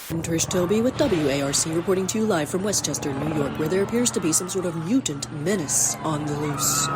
I'm Trish Toby with WARC reporting to you live from Westchester, New York, where there appears to be some sort of mutant menace on the loose.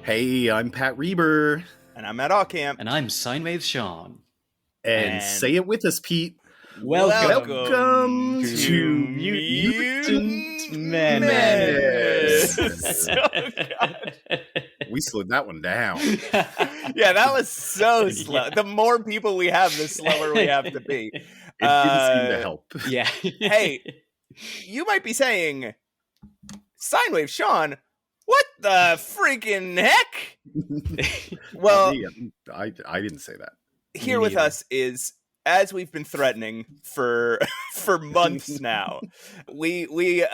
Hey, I'm Pat Reber. And I'm Matt Allcamp. And I'm Sine Wave Seán. And say it with us, Pete. Welcome to Mutant Menace. We slowed that one down. Yeah, that was so slow. The more people we have, the slower we have to be. It didn't seem to help. Yeah. Hey, you might be saying, Sine Wave Seán, what the freaking heck? Well, I didn't say that. Here with us is, as we've been threatening for months now, we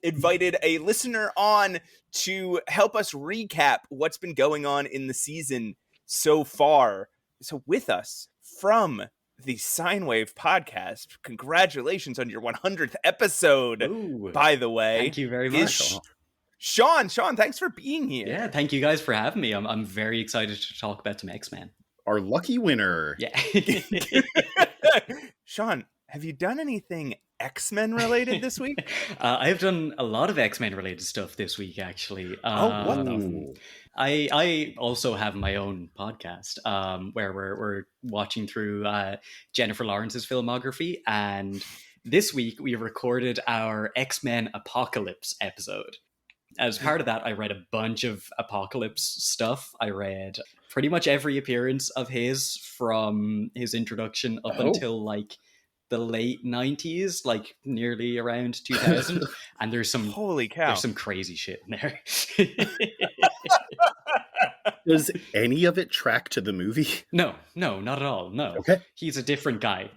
invited a listener on to help us recap what's been going on in the season so far. So with us from the Sine Wave podcast, congratulations on your 100th episode. Ooh, by the way. Thank you very much. Seán, thanks for being here. Yeah, thank you guys for having me. I'm very excited to talk about some X-Men. Our lucky winner. Yeah. Seán, have you done anything X-Men related this week? I've done a lot of X-Men related stuff this week, actually. What the? I also have my own podcast where we're watching through Jennifer Lawrence's filmography, and this week we recorded our X-Men Apocalypse episode. As part of that, I read a bunch of Apocalypse stuff. I read pretty much every appearance of his from his introduction up until like the late 90s, like nearly around 2000. And there's some holy cow, there's some crazy shit in there. Does any of it track to the movie? No, not at all. No. Okay. He's a different guy.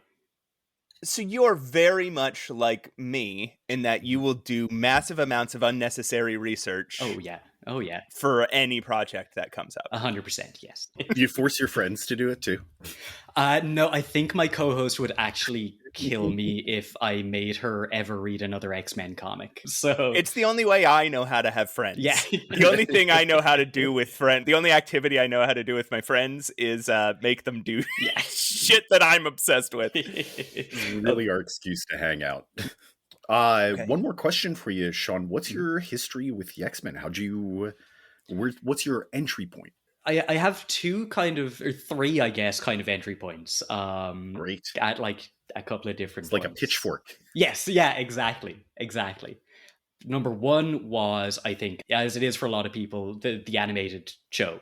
So you're very much like me in that you will do massive amounts of unnecessary research. Oh yeah. For any project that comes up. 100%, yes. Do you force your friends to do it too? No, I think my co-host would actually kill me if I made her ever read another X-Men comic. So it's the only way I know how to have friends. Yeah. The only thing I know how to do with friends, the only activity I know how to do with my friends is make them do shit that I'm obsessed with. It's really our excuse to hang out. Okay. One more question for you, Seán. What's your history with the X-Men? What's your entry point? I have three, I guess, kind of entry points. Great. At like a couple of different It's like points. A pitchfork. Yes, yeah, exactly. Number one was, I think, as it is for a lot of people, the animated show.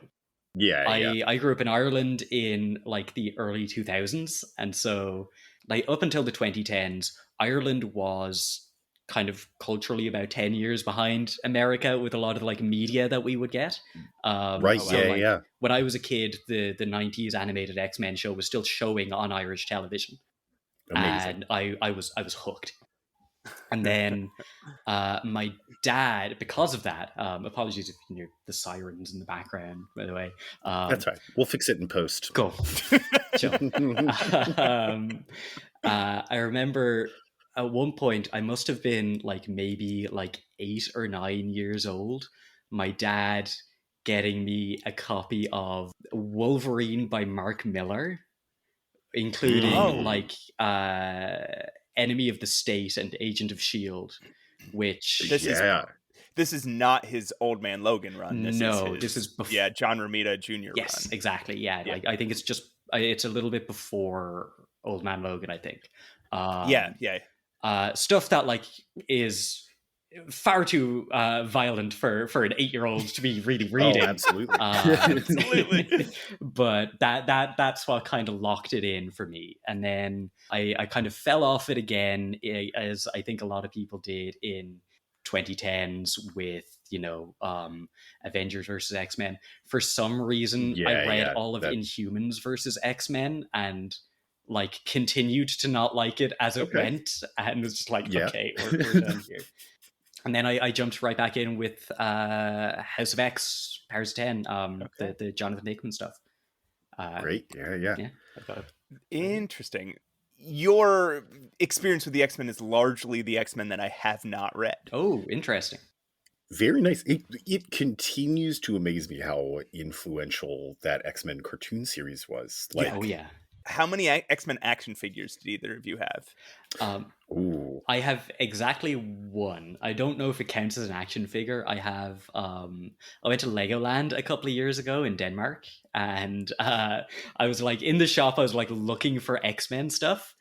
Yeah. I grew up in Ireland in like the early 2000s, and so like up until the 2010s, Ireland was kind of culturally about 10 years behind America with a lot of like media that we would get. Right, so, when I was a kid, the 90s animated X-Men show was still showing on Irish television. Amazing. And I was hooked. And then my dad, because of that, apologies if you hear the sirens in the background, by the way. That's right. We'll fix it in post. Cool. Chill. I remember at one point, I must have been like maybe like 8 or 9 years old. My dad getting me a copy of Wolverine by Mark Millar, including Enemy of the State and Agent of S.H.I.E.L.D., which... This is not his Old Man Logan run. This is before. John Romita Jr. Yes, run. Exactly. Yeah. Like, I think it's a little bit before Old Man Logan, I think. Stuff that like is far too violent for an 8-year-old to be really reading. Oh, absolutely. Absolutely. But that's what kind of locked it in for me. And then I kind of fell off it again, as I think a lot of people did in 2010s with, Avengers versus X-Men. For some reason, I read all of Inhumans versus X-Men and like continued to not like it as it went, and was just like, okay, we're done here. And then I jumped right back in with House of X, Powers of 10, the Jonathan Hickman stuff. Great. Yeah. I've got it. Interesting. Your experience with the X-Men is largely the X-Men that I have not read. Oh, interesting. Very nice. It continues to amaze me how influential that X-Men cartoon series was. Like, How many X-Men action figures did either of you have? I have exactly one. I don't know if it counts as an action figure. I have. I went to Legoland a couple of years ago in Denmark, and I was like in the shop. I was like looking for X-Men stuff,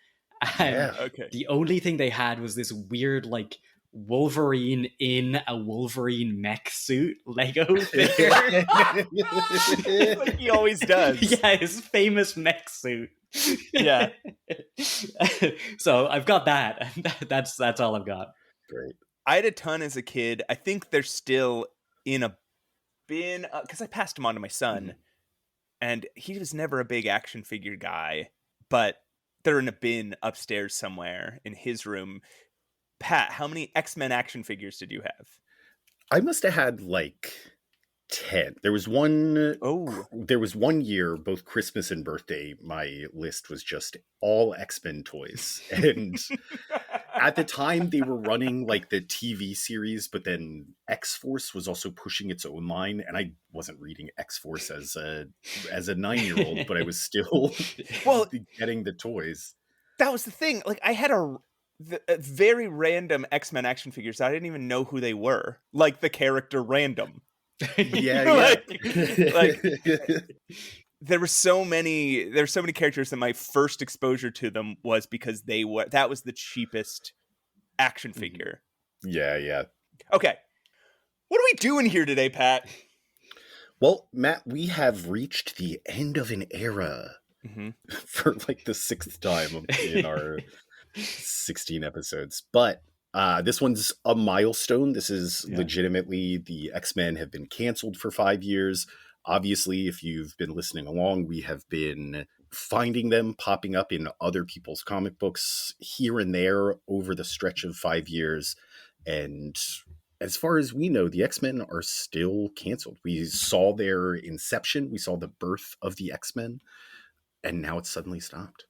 and the only thing they had was this weird like Wolverine in a Wolverine mech suit Lego figure. Like he always does. Yeah, his famous mech suit. Yeah. So I've got that. That's all I've got. Great. I had a ton as a kid. I think they're still in a bin because I passed them on to my son, and he was never a big action figure guy, but they're in a bin upstairs somewhere in his room. Pat, how many X-Men action figures did you have? I must have had like 10. There was one. There was one year, both Christmas and birthday, my list was just all X-Men toys. And at the time they were running like the TV series, but then X-Force was also pushing its own line. And I wasn't reading X-Force as a 9-year-old, but I was still getting the toys. That was the thing. Like I had a very random X-Men action figures. I didn't even know who they were. Like the character Random. Like there were so many characters that my first exposure to them was because that was the cheapest action figure. Yeah. Okay. What are we doing here today, Pat? Well, Matt, we have reached the end of an era for like the 6th time in our 16 episodes. But this one's a milestone. This is legitimately the X-Men have been canceled for 5 years. Obviously, if you've been listening along, we have been finding them popping up in other people's comic books here and there over the stretch of 5 years. And as far as we know, the X-Men are still canceled. We saw their inception. We saw the birth of the X-Men. And now it's suddenly stopped.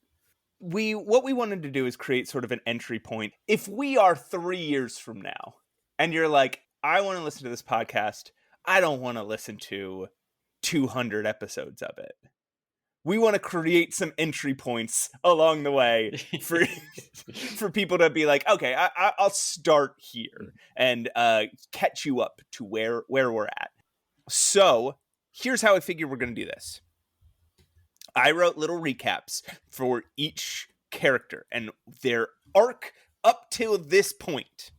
What we wanted to do is create sort of an entry point. If we are 3 years from now and you're like, I want to listen to this podcast, I don't want to listen to 200 episodes of it. We want to create some entry points along the way for people to be like, okay, I'll start here and catch you up to where we're at. So here's how I figure we're going to do this. I wrote little recaps for each character and their arc up till this point.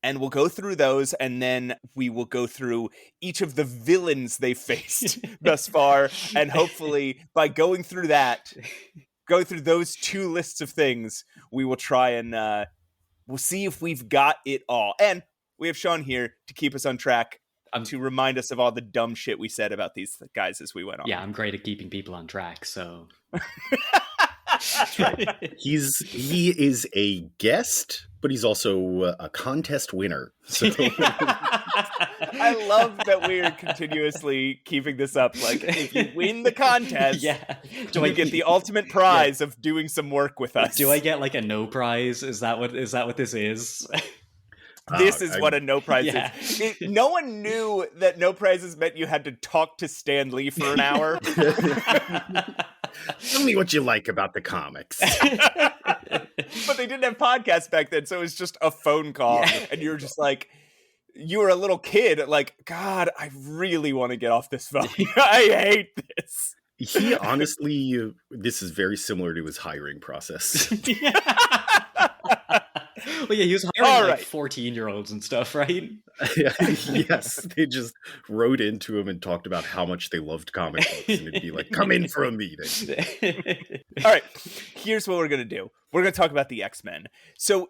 And we'll go through those, and then we will go through each of the villains they faced thus far. And hopefully, by going through those 2 lists of things, we will try and we'll see if we've got it all. And we have Sean here to keep us on track. To remind us of all the dumb shit we said about these guys as we went on. Yeah, I'm great at keeping people on track, so... That's right. He is a guest, but he's also a contest winner. So. I love that we're continuously keeping this up. Like, if you win the contest, you get the ultimate prize of doing some work with us. Do I get like a no prize? Is that what this is? This is what a no prize is. No one knew that no prizes meant you had to talk to Stan Lee for an hour. Tell me what you like about the comics. But they didn't have podcasts back then, so it was just a phone call. And you were just like, you were a little kid, like, God, I really want to get off this phone. I hate this. He honestly, this is very similar to his hiring process. Well, yeah, he was hiring like 14-year-olds and stuff, right? Yes, they just wrote into him and talked about how much they loved comic books, and it'd be like, come in for a meeting. All right, here's what we're going to do. We're going to talk about the X-Men. So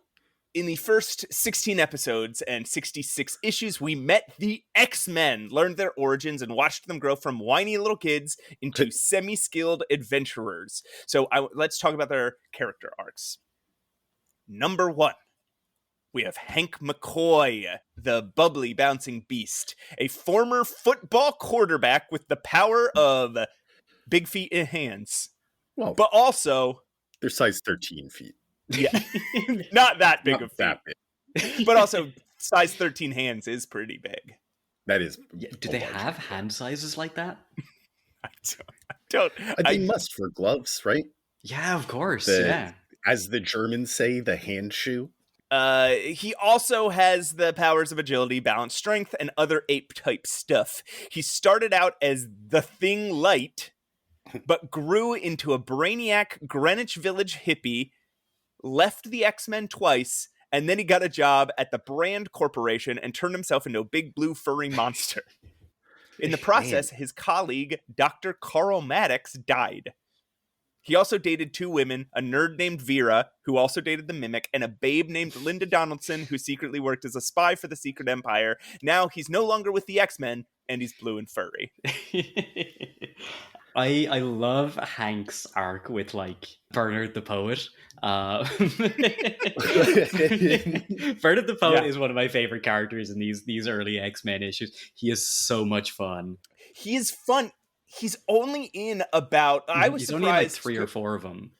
in the first 16 episodes and 66 issues, we met the X-Men, learned their origins, and watched them grow from whiny little kids into semi-skilled adventurers. So let's talk about their character arcs. Number 1, we have Hank McCoy, the bubbly bouncing beast, a former football quarterback with the power of big feet and hands. Well, But also, they're size 13 feet. yeah, not that big Not of feet. that big. But also, size 13 hands is pretty big. That is. Yeah, do they have hand sizes like that? I don't. They must for gloves, right? Yeah, of course. Yeah. As the Germans say, the hand shoe. He also has the powers of agility, balance, strength, and other ape-type stuff. He started out as the Thing Light, but grew into a brainiac Greenwich Village hippie, left the X-Men twice, and then he got a job at the Brand Corporation and turned himself into a big blue furry monster. In the process, his colleague, Dr. Carl Maddox, died. He also dated 2 women, a nerd named Vera, who also dated the Mimic, and a babe named Linda Donaldson, who secretly worked as a spy for the Secret Empire. Now he's no longer with the X-Men, and he's blue and furry. I love Hank's arc with like Bernard the Poet. Bernard the Poet is one of my favorite characters in these early X-Men issues. He is so much fun. He is fun. He's only in about He's only in like 3 or 4 of them.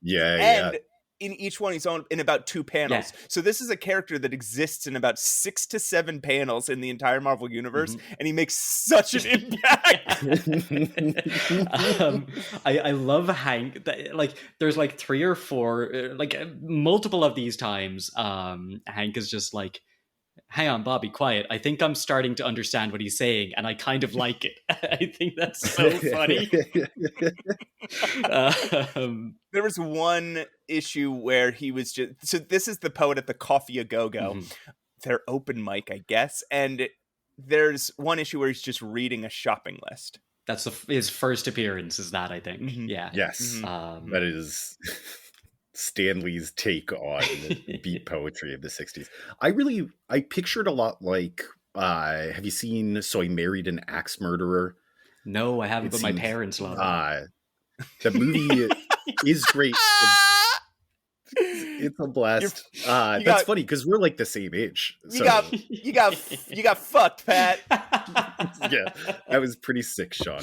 Yeah. And in each one, he's on in about 2 panels. Yeah. So this is a character that exists in about 6 to 7 panels in the entire Marvel universe, and he makes such an impact. I love Hank. Like, there's like 3 or 4, like multiple of these times. Hank is just like, "Hang on, Bobby, quiet. I think I'm starting to understand what he's saying, and I kind of like it." I think that's so funny. There was one issue where he was just... So this is the Poet at the Coffee A Go-Go. Their open mic, I guess. And there's one issue where he's just reading a shopping list. That's his first appearance, is that, I think. Yeah. Yes. That is... Stanley's take on beat poetry of the 60s. I pictured a lot like, have you seen So I Married an Axe Murderer? No, I haven't, but my parents love it. The movie is great. It's a blast. That's funny because we're like the same age. So. You got fucked, Pat. Yeah, that was pretty sick, Sean.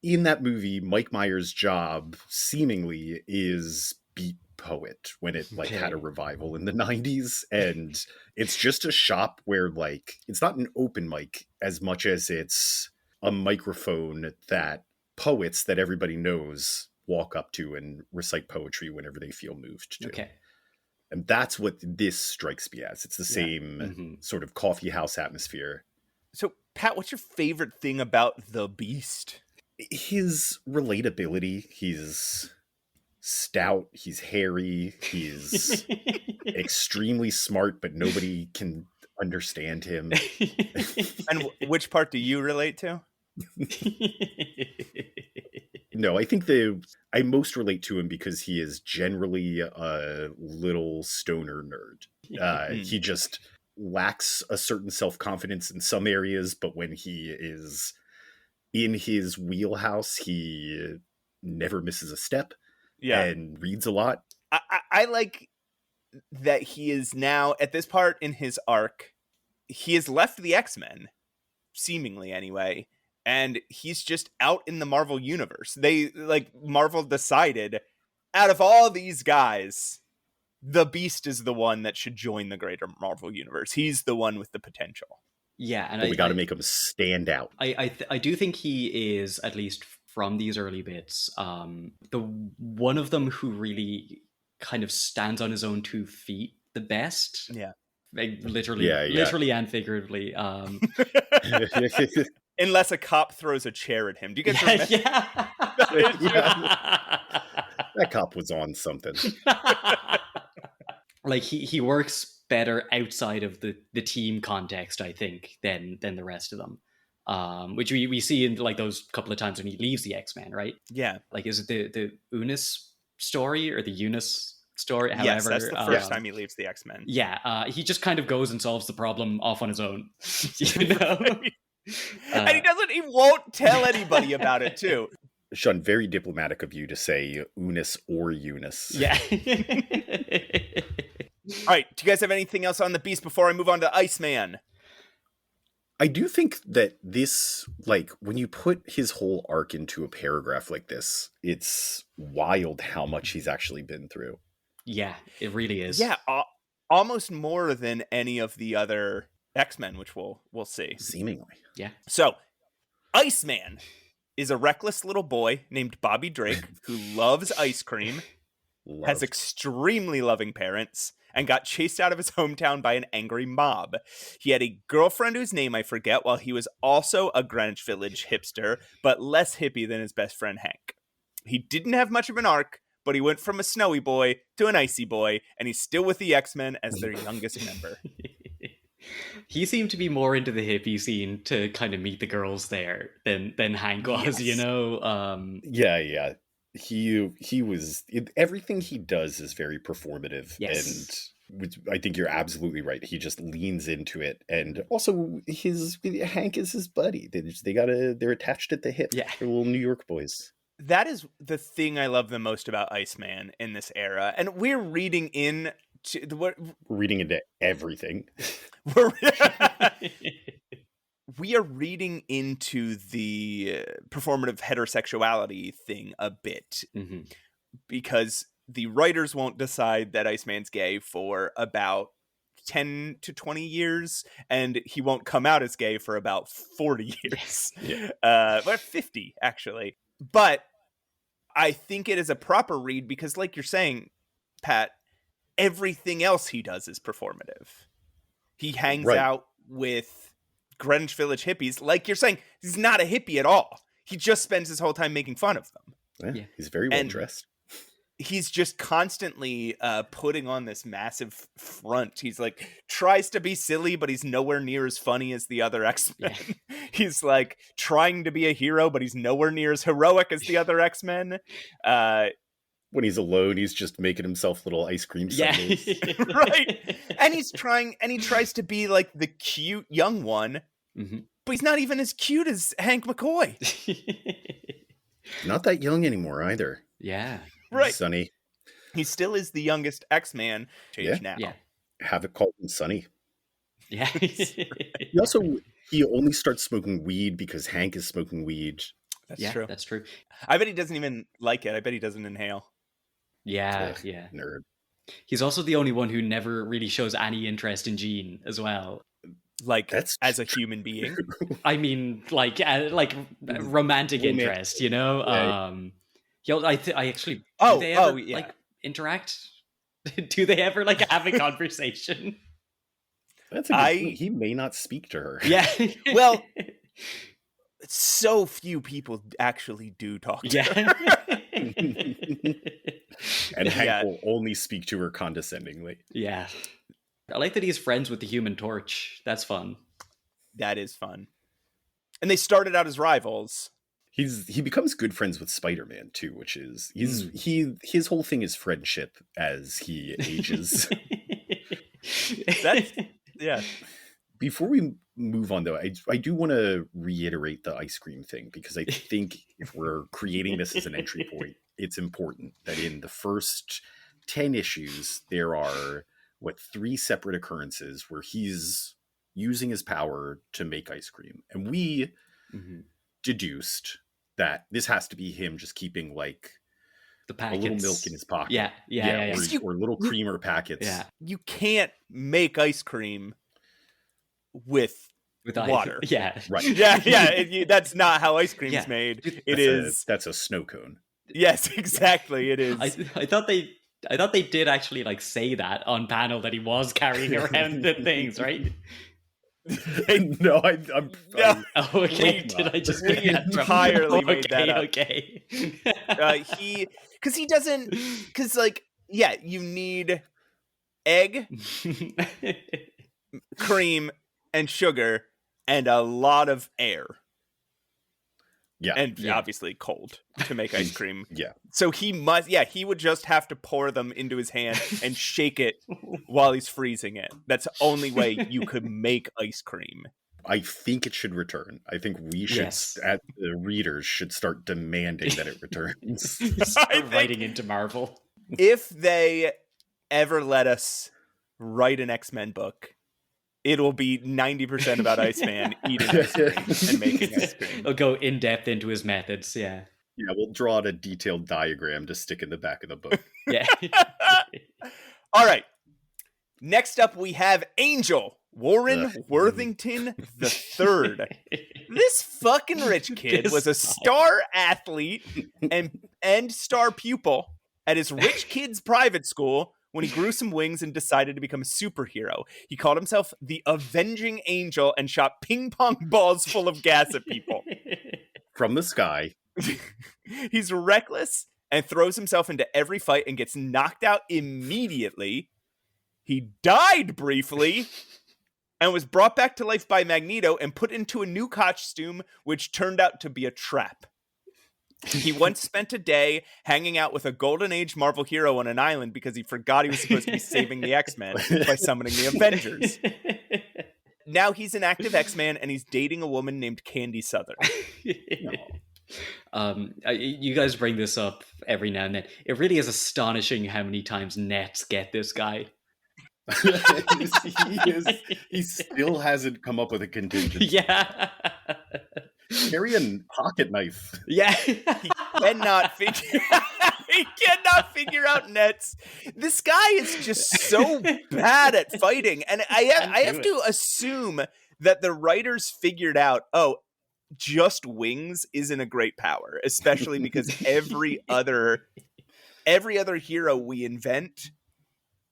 In that movie, Mike Myers' job seemingly is beat poet when it had a revival in the 90s, and it's just a shop where like it's not an open mic as much as it's a microphone that poets that everybody knows walk up to and recite poetry whenever they feel moved to. Okay. And that's what this strikes me as. It's the same sort of coffee house atmosphere. So, Pat, what's your favorite thing about the Beast? His relatability. He's stout. He's hairy. He's extremely smart, but nobody can understand him. And which part do you relate to? No, I think I most relate to him because he is generally a little stoner nerd. He just lacks a certain self-confidence in some areas, but when he is in his wheelhouse, he never misses a step and reads a lot. I like that he is now, at this part in his arc, he has left the X-Men, seemingly anyway, and he's just out in the Marvel universe. Marvel decided, out of all these guys, the Beast is the one that should join the greater Marvel universe. He's the one with the potential. Yeah, and we got to make him stand out. I do think he is, at least from these early bits, the one of them who really kind of stands on his own 2 feet the best. Yeah. Like, literally and figuratively. Unless a cop throws a chair at him. Do you guys remember? That cop was on something. Like, he works better outside of the team context, I think, than the rest of them. Which we see in like those couple of times when he leaves the X-Men, right? Yeah. Like, is it the Unis story or the Eunice story? However, yes, that's the first time he leaves the X-Men. Yeah, he just kind of goes and solves the problem off on his own. You know? And he won't tell anybody about it too. Sean, very diplomatic of you to say Unis or Eunice. Yeah. All right, do you guys have anything else on the Beast before I move on to Iceman? I do think that this, like, when you put his whole arc into a paragraph like this, it's wild how much he's actually been through. Yeah, it really is. Yeah, almost more than any of the other X-Men, which we'll see. Seemingly. Yeah. So, Iceman is a reckless little boy named Bobby Drake who loves ice cream, has extremely loving parents, and got chased out of his hometown by an angry mob. He had a girlfriend whose name I forget, while he was also a Greenwich Village hipster, but less hippie than his best friend Hank. He didn't have much of an arc, but he went from a snowy boy to an icy boy, and he's still with the X-Men as their youngest member. He seemed to be more into the hippie scene to kind of meet the girls there than Hank was, you know? Yeah. He was, everything he does is very performative. Yes. And I think you're absolutely right. He just leans into it. And also Hank is his buddy. They're attached at the hip. Yeah. They're little New York boys. That is the thing I love the most about Iceman in this era. And we're reading into everything. We are reading into the performative heterosexuality thing a bit, because the writers won't decide that Iceman's gay for about 10 to 20 years, and he won't come out as gay for about 40 years. But 50, actually. But I think it is a proper read because, like you're saying, Pat, everything else he does is performative. He hangs out with Greenwich Village hippies. Like you're saying, he's not a hippie at all. He just spends his whole time making fun of them. Yeah. He's very well dressed. He's just constantly putting on this massive front. He's like, tries to be silly, but he's nowhere near as funny as the other X-Men. Yeah. He's like trying to be a hero, but he's nowhere near as heroic as the other X-Men. When he's alone, he's just making himself little ice cream sundaes. Yeah. Right. And he tries to be like the cute young one, but he's not even as cute as Hank McCoy. Not that young anymore either. Yeah. Right. Sonny. He still is the youngest X-Man now. Yeah. Have it called him Sonny. Yeah. He only starts smoking weed because Hank is smoking weed. That's true. That's true. I bet he doesn't even like it. I bet he doesn't inhale. Yeah. Nerd. He's also the only one who never really shows any interest in Jean as well. Like, as a human being. I mean, like romantic interest, you know? I actually... Do they ever, like, interact? Do they ever, like, have a conversation? That's a good point. He may not speak to her. Yeah. Well, so few people actually do talk to her. And Hank will only speak to her condescendingly. Yeah. I like that he's friends with the Human Torch. That's fun. That is fun. And they started out as rivals. He becomes good friends with Spider-Man too, which is his whole thing is friendship as he ages. Yeah. Before we move on, though, I do want to reiterate the ice cream thing, because I think if we're creating this as an entry point, it's important that in the first 10 issues, there are, 3 separate occurrences where he's using his power to make ice cream. And we deduced that this has to be him just keeping, like, the packets. A little milk in his pocket. Yeah. Or little creamer packets. Yeah. You can't make ice cream with water. Yeah. Right. Yeah. That's not how ice cream is made. That's a snow cone. Yes, exactly. It is. I thought they did actually like say that on panel that he was carrying around the things, right? No, I'm okay. Did I just entirely made that up? Okay. He doesn't, you need egg, cream, and sugar, and a lot of air. Yeah. And obviously cold to make ice cream. Yeah. So he would just have to pour them into his hand and shake it while he's freezing it. That's the only way you could make ice cream. I think it should return. I think we should, the readers should start demanding that it returns. Writing into Marvel. If they ever let us write an X-Men book. It'll be 90% about Iceman eating ice cream and making ice cream. He'll go in depth into his methods. Yeah. Yeah, we'll draw out a detailed diagram to stick in the back of the book. Yeah. All right. Next up, we have Angel, Warren Worthington III. This fucking rich kid was a star athlete and star pupil at his rich kid's private school when he grew some wings and decided to become a superhero. He called himself the Avenging Angel and shot ping pong balls full of gas at people. From the sky. He's reckless and throws himself into every fight and gets knocked out immediately. He died briefly and was brought back to life by Magneto and put into a new costume, which turned out to be a trap. He once spent a day hanging out with a Golden Age Marvel hero on an island because he forgot he was supposed to be saving the X-Men by summoning the Avengers. Now he's an active X-Man and he's dating a woman named Candy Southern. You guys bring this up every now and then. It really is astonishing how many times nets get this guy. He still hasn't come up with a contingency. Yeah. Carry a pocket knife. Yeah. He cannot figure out nets. This guy is just so bad at fighting. And I have to assume that the writers figured out, just wings isn't a great power, especially because every other hero we invent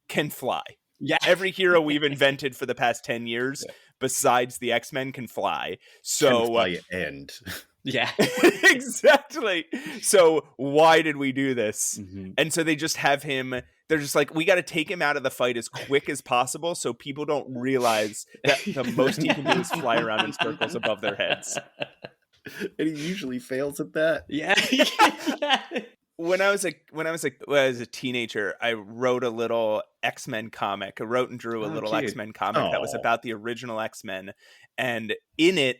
can fly. Yeah. Every hero we've invented for the past 10 years besides the X-Men can fly. So can fly and yeah. Exactly. So why did we do this? Mm-hmm. And so they just have him, they're just like, we got to take him out of the fight as quick as possible so people don't realize that the most he can do is fly around in circles above their heads. And he usually fails at that. Yeah. When I was a teenager, I wrote a little X-Men comic. I wrote and drew a little cute. X-Men comic that was about the original X-Men. And in it,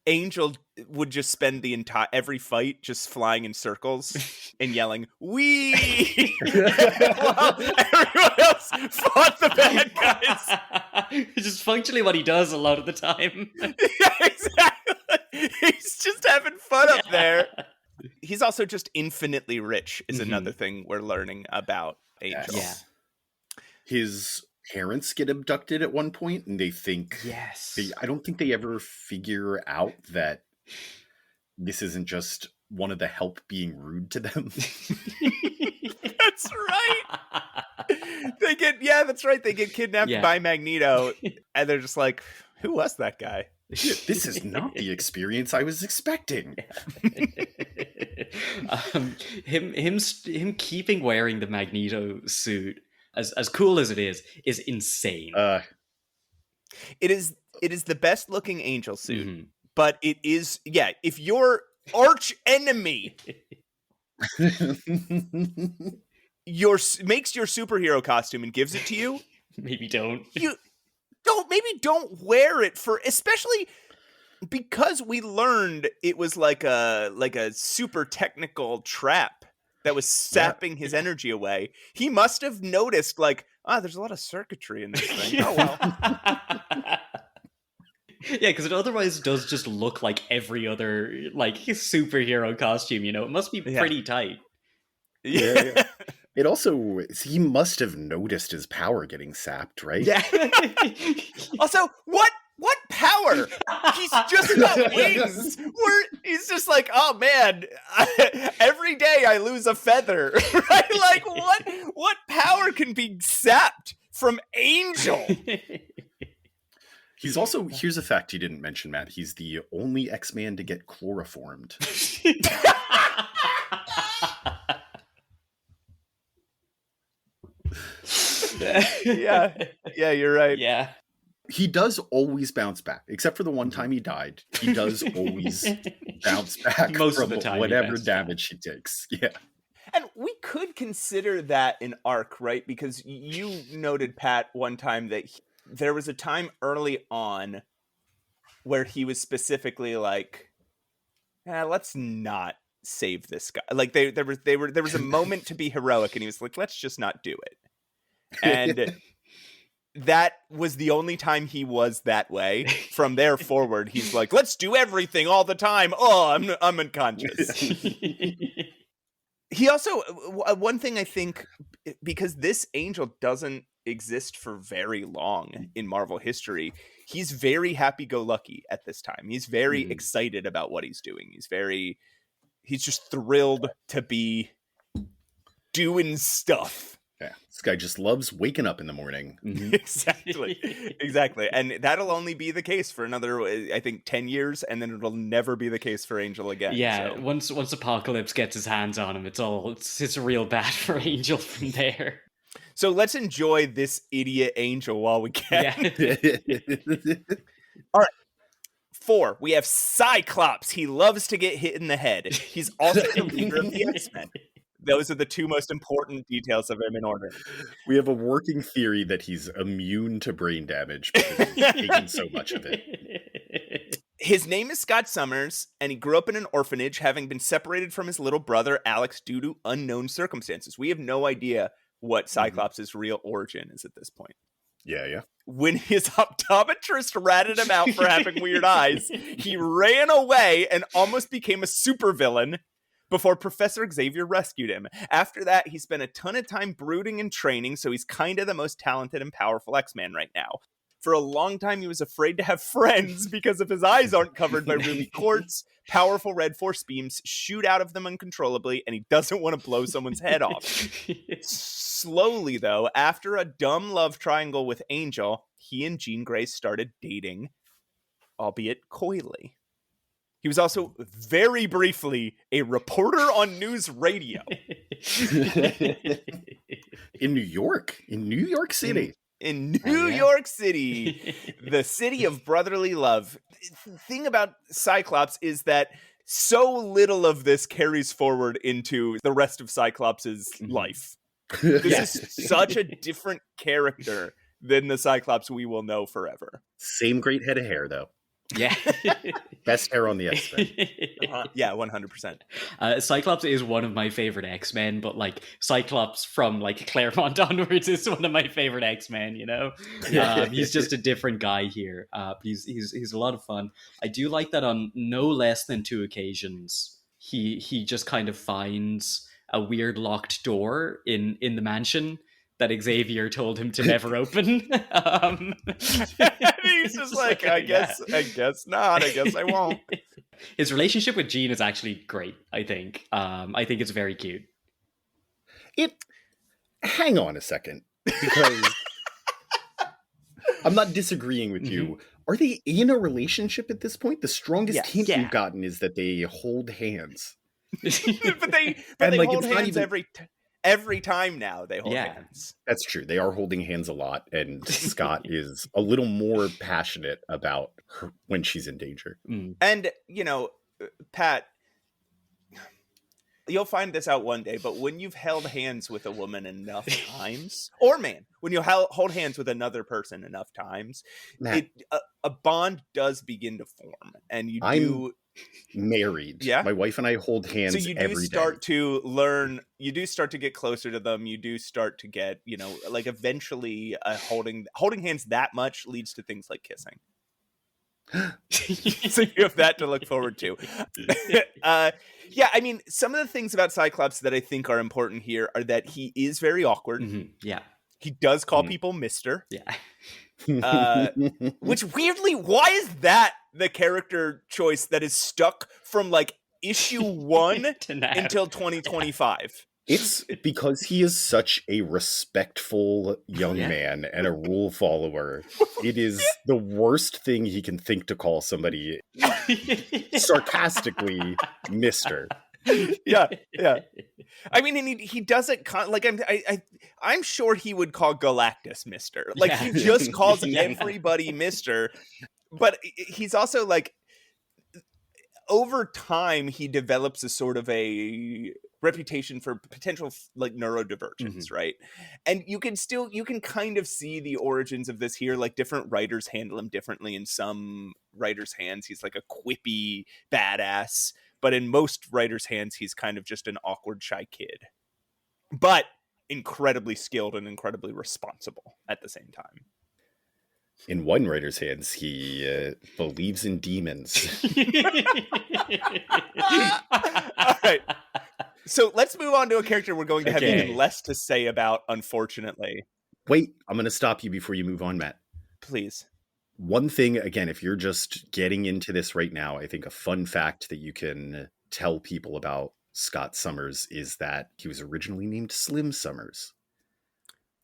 Angel would just spend every fight just flying in circles and yelling, "Wee!" while everyone else fought the bad guys. It's just functionally what he does a lot of the time. Yeah, exactly. He's just having fun up there. He's also just infinitely rich is another thing we're learning about Angel. Yeah. His parents get abducted at one point and they think I don't think they ever figure out that this isn't just one of the help being rude to them. That's right. That's right. They get kidnapped by Magneto and they're just like, who was that guy? This is not the experience I was expecting. Him keeping wearing the Magneto suit, as cool as it is insane. It is the best looking Angel suit, but it is if your arch enemy makes your superhero costume and gives it to you, maybe don't wear it especially because we learned it was like a super technical trap that was sapping his energy away. He must have noticed there's a lot of circuitry in this thing. Oh well. Yeah, because it otherwise does just look like every other superhero costume, It must be pretty tight. Yeah. It also, he must have noticed his power getting sapped, right? Yeah. Also, what power? He's just got wings. He's just like, oh man, every day I lose a feather. Right? Like, what power can be sapped from Angel? He's also, here's a fact you didn't mention, Matt. He's the only X-Man to get chloroformed. Yeah, you're right. Yeah. He does always bounce back, except for the one time he died. He does always bounce back Most from of the time whatever damage he takes. Yeah. And we could consider that an arc, right? Because you noted, Pat, one time that there was a time early on where he was specifically like, let's not save this guy. Like there was a moment to be heroic, and he was like, let's just not do it. And that was the only time he was that way. From there forward, he's like, let's do everything all the time. Oh, I'm unconscious. He also, one thing I think, because this angel doesn't exist for very long in Marvel history, he's very happy-go-lucky at this time. He's very excited about what he's doing. He's just thrilled to be doing stuff. Yeah, this guy just loves waking up in the morning. Exactly. And that'll only be the case for another, I think, 10 years, and then it'll never be the case for Angel again. Yeah, so. once Apocalypse gets his hands on him, it's real bad for Angel from there. So let's enjoy this idiot Angel while we can. Yeah. All right. 4, we have Cyclops. He loves to get hit in the head. He's also the leader of the X-Men. Those are the 2 most important details of him in order. We have a working theory that he's immune to brain damage because he's taken so much of it. His name is Scott Summers, and he grew up in an orphanage, having been separated from his little brother Alex due to unknown circumstances. We have no idea what Cyclops' real origin is at this point. Yeah. When his optometrist ratted him out for having weird eyes, he ran away and almost became a supervillain before Professor Xavier rescued him. After that, he spent a ton of time brooding and training, so he's kind of the most talented and powerful X-Man right now. For a long time, he was afraid to have friends because if his eyes aren't covered by ruby quartz, powerful red force beams shoot out of them uncontrollably, and he doesn't want to blow someone's head off. Slowly, though, after a dumb love triangle with Angel, he and Jean Grey started dating, albeit coyly. He was also very briefly a reporter on news radio. In New York City. In New York City, the city of brotherly love. The thing about Cyclops is that so little of this carries forward into the rest of Cyclops' life. This is such a different character than the Cyclops we will know forever. Same great head of hair, though. Yeah. Best hair on the X-Men. Yeah, 100%. Cyclops is one of my favorite X-Men, but like Cyclops from like Claremont onwards is one of my favorite X-Men, you know? He's just a different guy here. But he's a lot of fun. I do like that on no less than 2 occasions, he just kind of finds a weird locked door in the mansion that Xavier told him to never open. He's just like, I guess not. I guess I won't. His relationship with Jean is actually great, I think. I think it's very cute. Hang on a second, because I'm not disagreeing with you. Are they in a relationship at this point? The strongest hint we've gotten is that they hold hands. but they hold hands every time now. They hold hands. That's true. They are holding hands a lot, and Scott is a little more passionate about her when she's in danger. And, you know, Pat, you'll find this out one day, but when you've held hands with a woman enough times, or man, when you hold hands with another person enough times, a bond does begin to form, and I'm married. Yeah, my wife and I hold hands. So you do start to learn. You do start to get closer to them. You do start to get, you know, like eventually, holding hands that much leads to things like kissing. So you have that to look forward to. Yeah, I mean, some of the things about Cyclops that I think are important here are that he is very awkward. Yeah, he does call people Mister. Yeah. Which weirdly, why is that the character choice that is stuck from like issue 1 until 2025? It's because he is such a respectful young man and a rule follower. It is the worst thing he can think to call somebody sarcastically Mister. Yeah. I mean, and he does it like I'm sure he would call Galactus Mister. Like he just calls everybody Mister. But he's also like, over time, he develops a sort of a reputation for potential like neurodivergence, right? And you can kind of see the origins of this here. Like different writers handle him differently. In some writers' hands, he's like a quippy badass. But in most writers' hands, he's kind of just an awkward, shy kid. But incredibly skilled and incredibly responsible at the same time. In one writer's hands, he believes in demons. All right. So let's move on to a character we're going to have even less to say about, unfortunately. Wait, I'm going to stop you before you move on, Matt. Please. One thing, again, if you're just getting into this right now, I think a fun fact that you can tell people about Scott Summers is that he was originally named Slim Summers.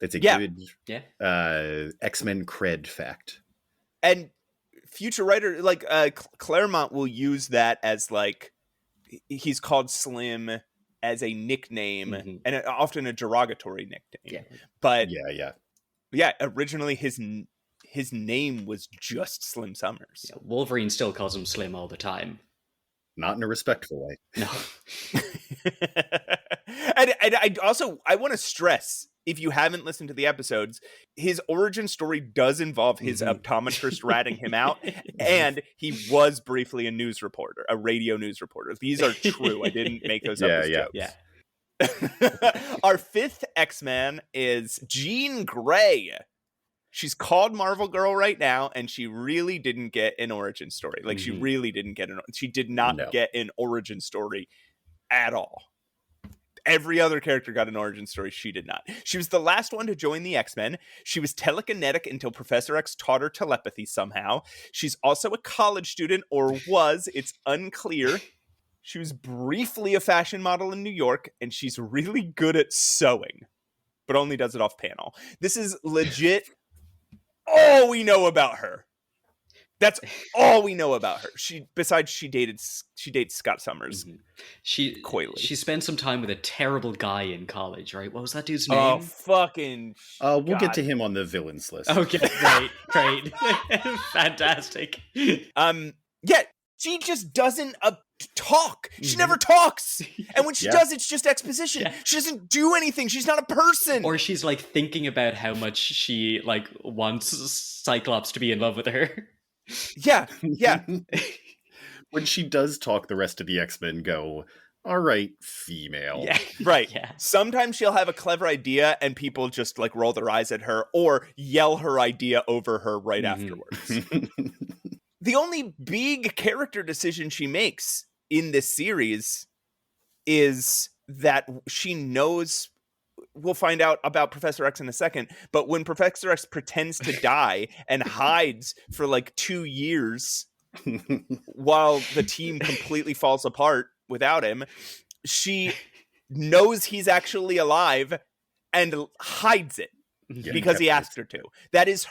That's a good X-Men cred fact. And future writer, like Claremont will use that as like, he's called Slim as a nickname, and often a derogatory nickname. Yeah. But originally his name was just Slim Summers. Yeah, Wolverine still calls him Slim all the time. Not in a respectful way. No. and I want to stress, if you haven't listened to the episodes, his origin story does involve his optometrist ratting him out, and he was briefly a radio news reporter. These are true. I didn't make those up as jokes. Yeah. Our fifth X-Man is Jean Grey. She's called Marvel Girl right now, and she really didn't get an origin story. Like, she really didn't get she did not get an origin story at all. Every other character got an origin story. She did not. She was the last one to join the X-Men. She was telekinetic until Professor X taught her telepathy somehow. She's also a college student, or was. It's unclear. She was briefly a fashion model in New York, and she's really good at sewing, but only does it off panel. This is legit all we know about her. That's all we know about her. She dates Scott Summers. She spent some time with a terrible guy in college, right? What was that dude's name? Oh, fucking we'll get to him on the villains list. Okay, great. Fantastic. Yeah, she just doesn't talk. She never talks. And when she does, it's just exposition. Yeah. She doesn't do anything. She's not a person. Or she's like thinking about how much she like wants Cyclops to be in love with her. Yeah. When she does talk, the rest of the X-Men go, all right, female. Yeah, right. Yeah. Sometimes she'll have a clever idea and people just like roll their eyes at her or yell her idea over her right afterwards. The only big character decision she makes in this series is that she knows, we'll find out about Professor X in a second, but when Professor X pretends to die and hides for like 2 years while the team completely falls apart without him, she knows he's actually alive and hides it because he asked her to. That is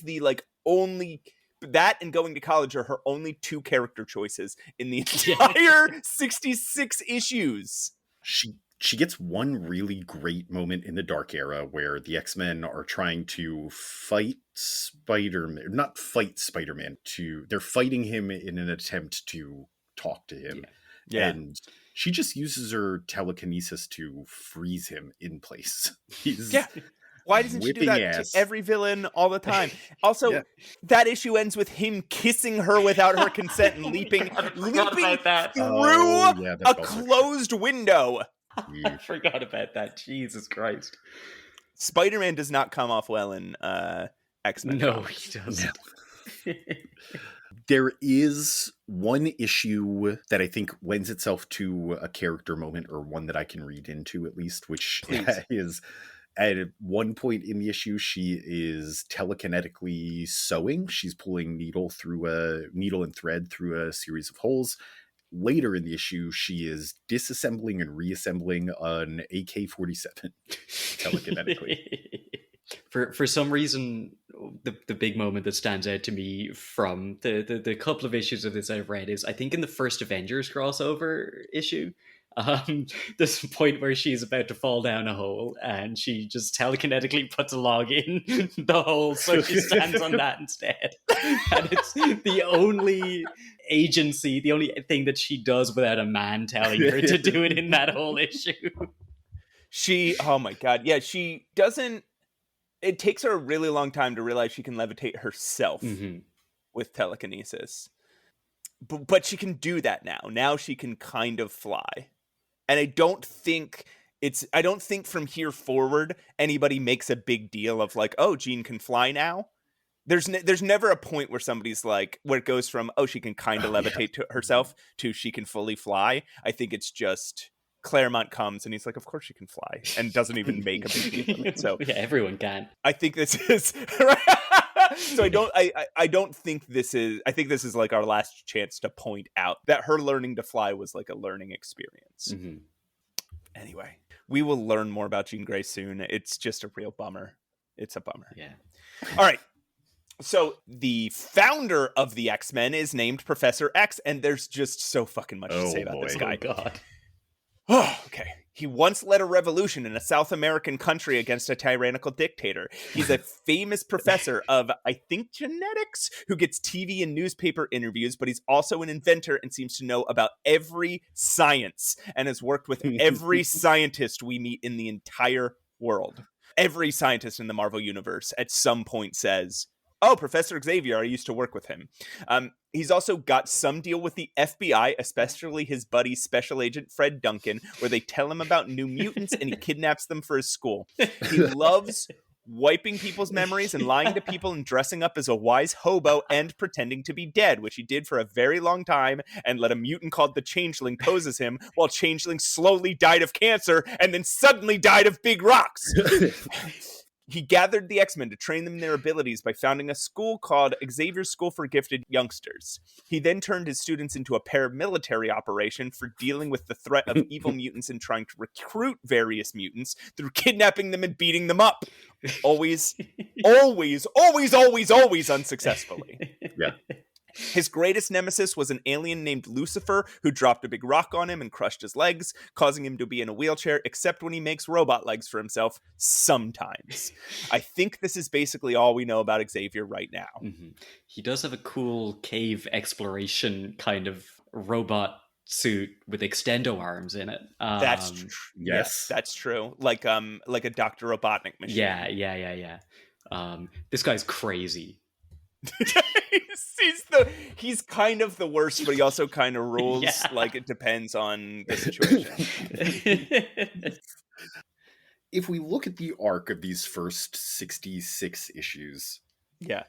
the like only... That and going to college are her only 2 character choices in the entire 66 issues. She gets one really great moment in the Dark Era where the X-Men are trying to fight Spider-Man. Not fight Spider-Man. They're fighting him in an attempt to talk to him. Yeah. And she just uses her telekinesis to freeze him in place. Why doesn't she do that to every villain all the time? Also, that issue ends with him kissing her without her consent and leaping through a closed window. I forgot about that. Jesus Christ. Spider-Man does not come off well in X-Men. No, he doesn't. No. There is one issue that I think lends itself to a character moment, or one that I can read into at least, which is... At one point in the issue, she is telekinetically sewing. She's pulling needle and thread through a series of holes. Later in the issue, she is disassembling and reassembling an AK-47 telekinetically. For some reason, the big moment that stands out to me from the couple of issues of this I've read is, I think in the first Avengers crossover issue, there's a point where she's about to fall down a hole and she just telekinetically puts a log in the hole, so she stands on that instead. And it's the only agency, the only thing that she does without a man telling her to do it in that whole issue. Oh my god, yeah, she doesn't... It takes her a really long time to realize she can levitate herself with telekinesis. But she can do that now. Now she can kind of fly. And I don't think from here forward anybody makes a big deal of like, oh, Jean can fly now. There's never a point where somebody's like, where it goes from, oh, she can kind of levitate to herself to she can fully fly. I think it's just Claremont comes and he's like, of course she can fly, and doesn't even make a big deal of it. So yeah, everyone can. I think this is so I don't think this is, I think this is like our last chance to point out that her learning to fly was like a learning experience. Mm-hmm. Anyway, we will learn more about Jean Grey soon. It's just a real bummer. It's a bummer. Yeah. All right. So the founder of the X-Men is named Professor X, and there's just so fucking much to say about this guy. Oh, God. Oh, okay. He once led a revolution in a South American country against a tyrannical dictator. He's a famous professor of, I think, genetics, who gets TV and newspaper interviews, but he's also an inventor and seems to know about every science and has worked with every scientist we meet in the entire world. Every scientist in the Marvel Universe at some point says, oh, Professor Xavier, I used to work with him. He's also got some deal with the FBI, especially his buddy Special Agent Fred Duncan, where they tell him about New Mutants and he kidnaps them for his school. He loves wiping people's memories and lying to people and dressing up as a wise hobo and pretending to be dead, which he did for a very long time, and let a mutant called the Changeling pose as him, while Changeling slowly died of cancer and then suddenly died of big rocks. He gathered the X-Men to train them in their abilities by founding a school called Xavier's School for Gifted Youngsters. He then turned his students into a paramilitary operation for dealing with the threat of evil mutants and trying to recruit various mutants through kidnapping them and beating them up. Always unsuccessfully. Yeah. His greatest nemesis was an alien named Lucifer, who dropped a big rock on him and crushed his legs, causing him to be in a wheelchair, except when he makes robot legs for himself sometimes. I think this is basically all we know about Xavier right now. Mm-hmm. He does have a cool cave exploration kind of robot suit with extendo arms in it. Yes, that's true. Like a Dr. Robotnik machine. Yeah. This guy's crazy. He's kind of the worst, but he also kind of rules. Yeah. Like, it depends on the situation. If we look at the arc of these first 66 issues, yeah,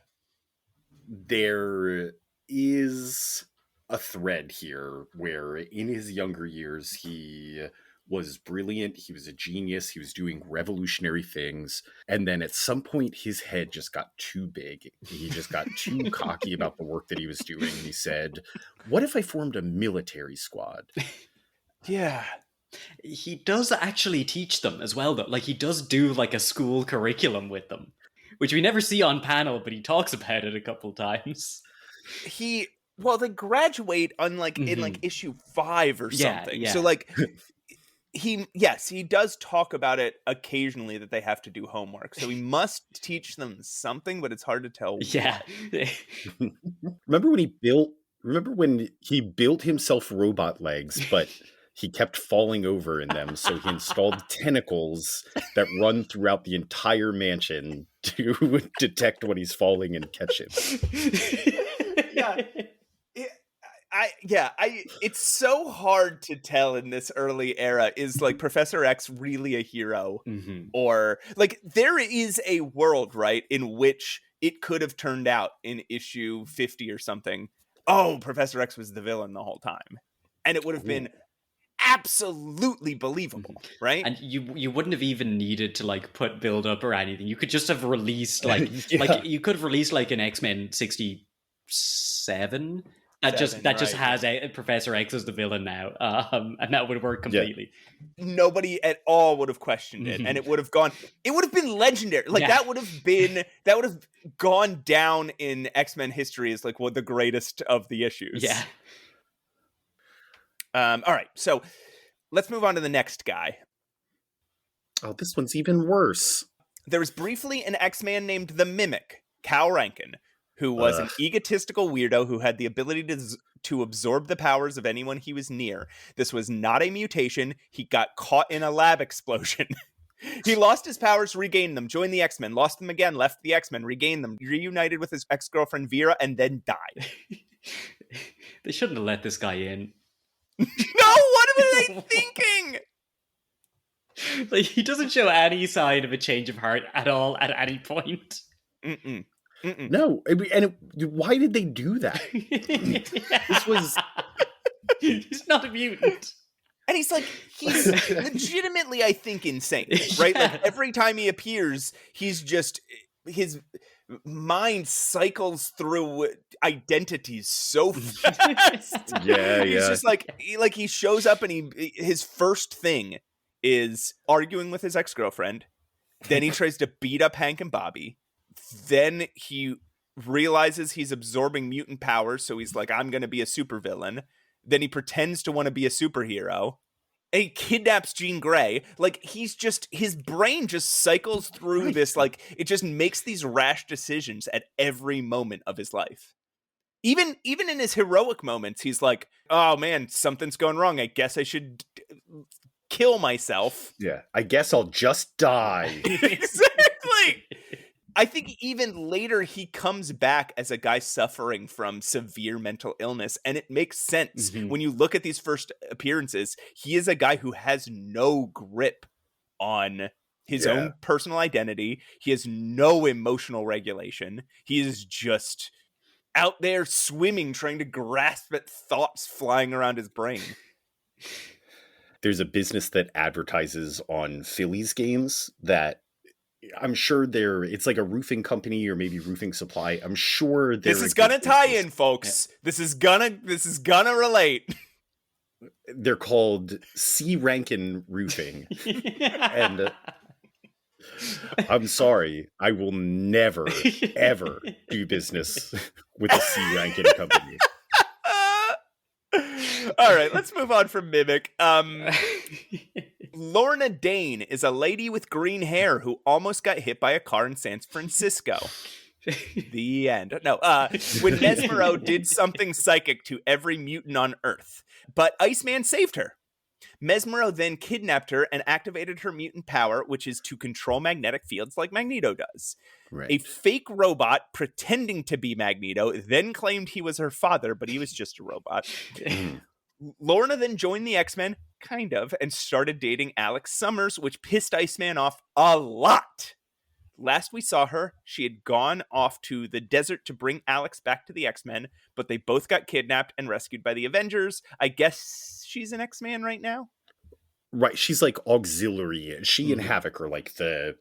there is a thread here where in his younger years he was brilliant, he was a genius, he was doing revolutionary things, and then at some point his head just got too big. He just got too cocky about the work that he was doing. He said, what if I formed a military squad? Yeah. He does actually teach them as well, though. Like, he does do like a school curriculum with them, which we never see on panel, but he talks about it a couple times. They graduate on in like issue 5 or something. Yeah. So like he does talk about it occasionally, that they have to do homework. So he must teach them something, but it's hard to tell. Yeah. Remember when he built himself robot legs, but he kept falling over in them, so he installed tentacles that run throughout the entire mansion to detect when he's falling and catch him. It's so hard to tell in this early era. Is like Professor X really a hero? Mm-hmm. Or like, there is a world, right, in which it could have turned out in issue 50 or something, oh, Professor X was the villain the whole time, and it would have been absolutely believable, right? And you wouldn't have even needed to like put build up or anything. You could just have released like you could have released like an X-Men 67 that just has a Professor X as the villain now, and that would work completely. Yeah. Nobody at all would have questioned it, and it would have been legendary. Like, that would have gone down in X-Men history as like one of the greatest of the issues. Yeah. All right, so let's move on to the next guy. Oh, this one's even worse. There was briefly an X-Man named the Mimic, Cal Rankin, who was an egotistical weirdo who had the ability to absorb the powers of anyone he was near. This was not a mutation. He got caught in a lab explosion. He lost his powers, regained them, joined the X-Men, lost them again, left the X-Men, regained them, reunited with his ex-girlfriend Vera, and then died. They shouldn't have let this guy in. No, what were they thinking? Like, he doesn't show any sign of a change of heart at all at any point. Mm-mm. No, why did they do that? This was... He's not a mutant. And he's legitimately, I think, insane, right? Yeah. Like every time he appears, he's just, his mind cycles through identities so fast. Yeah, He's just he shows up and his first thing is arguing with his ex-girlfriend. Then he tries to beat up Hank and Bobby. Then he realizes he's absorbing mutant powers, so he's like, I'm going to be a supervillain. Then he pretends to want to be a superhero. And he kidnaps Jean Grey. Like, his brain just cycles through this, like, it just makes these rash decisions at every moment of his life. Even in his heroic moments, he's like, oh man, something's going wrong. I guess I should kill myself. Yeah, I guess I'll just die. Exactly. I think even later he comes back as a guy suffering from severe mental illness, and it makes sense. When you look at these first appearances. He is a guy who has no grip on his own personal identity. He has no emotional regulation. He is just out there swimming, trying to grasp at thoughts flying around his brain. There's a business that advertises on Phillies games that I'm sure it's like a roofing company or maybe roofing supply. I'm sure this is gonna tie in, folks. Yeah. This is gonna relate. They're called C. Rankin Roofing. And I'm sorry, I will never, ever do business with a C. Rankin company. All right, let's move on from Mimic. Lorna Dane is a lady with green hair who almost got hit by a car in San Francisco. The end. No, when Mesmero did something psychic to every mutant on Earth, but Iceman saved her. Mesmero then kidnapped her and activated her mutant power, which is to control magnetic fields like Magneto does. Right. A fake robot pretending to be Magneto then claimed he was her father, but he was just a robot. Lorna then joined the X-Men, kind of, and started dating Alex Summers, which pissed Iceman off a lot. Last we saw her, she had gone off to the desert to bring Alex back to the X-Men, but they both got kidnapped and rescued by the Avengers. I guess she's an X-Man right now? Right, she's like auxiliary. She and Havoc are like the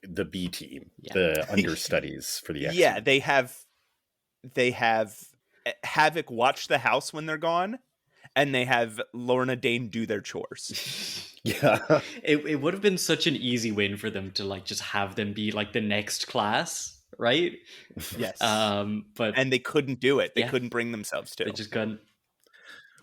B team, the understudies for the X-Men. Yeah, they have Havoc watch the house when they're gone, and they have Lorna Dane do their chores. Yeah. It would have been such an easy win for them to like just have them be like the next class, right? Yes. And they couldn't do it. They couldn't bring themselves to. They just couldn't.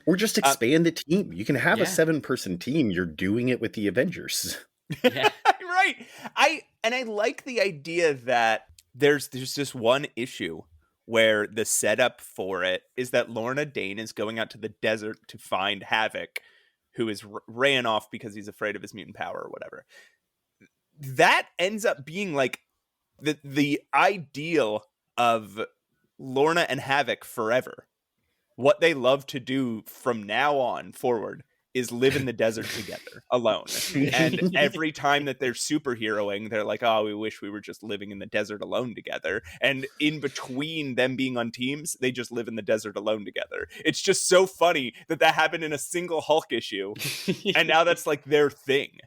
Or just expand the team. You can have a 7-person team. You're doing it with the Avengers. Yeah. Right. I like the idea that there's this one issue where the setup for it is that Lorna Dane is going out to the desert to find Havoc, who is ran off because he's afraid of his mutant power or whatever. That ends up being like the ideal of Lorna and Havoc forever. What they love to do from now on forward is live in the desert together alone. And every time that they're superheroing, they're like, oh, we wish we were just living in the desert alone together. And in between them being on teams, they just live in the desert alone together. It's just so funny that happened in a single Hulk issue. And now that's like their thing.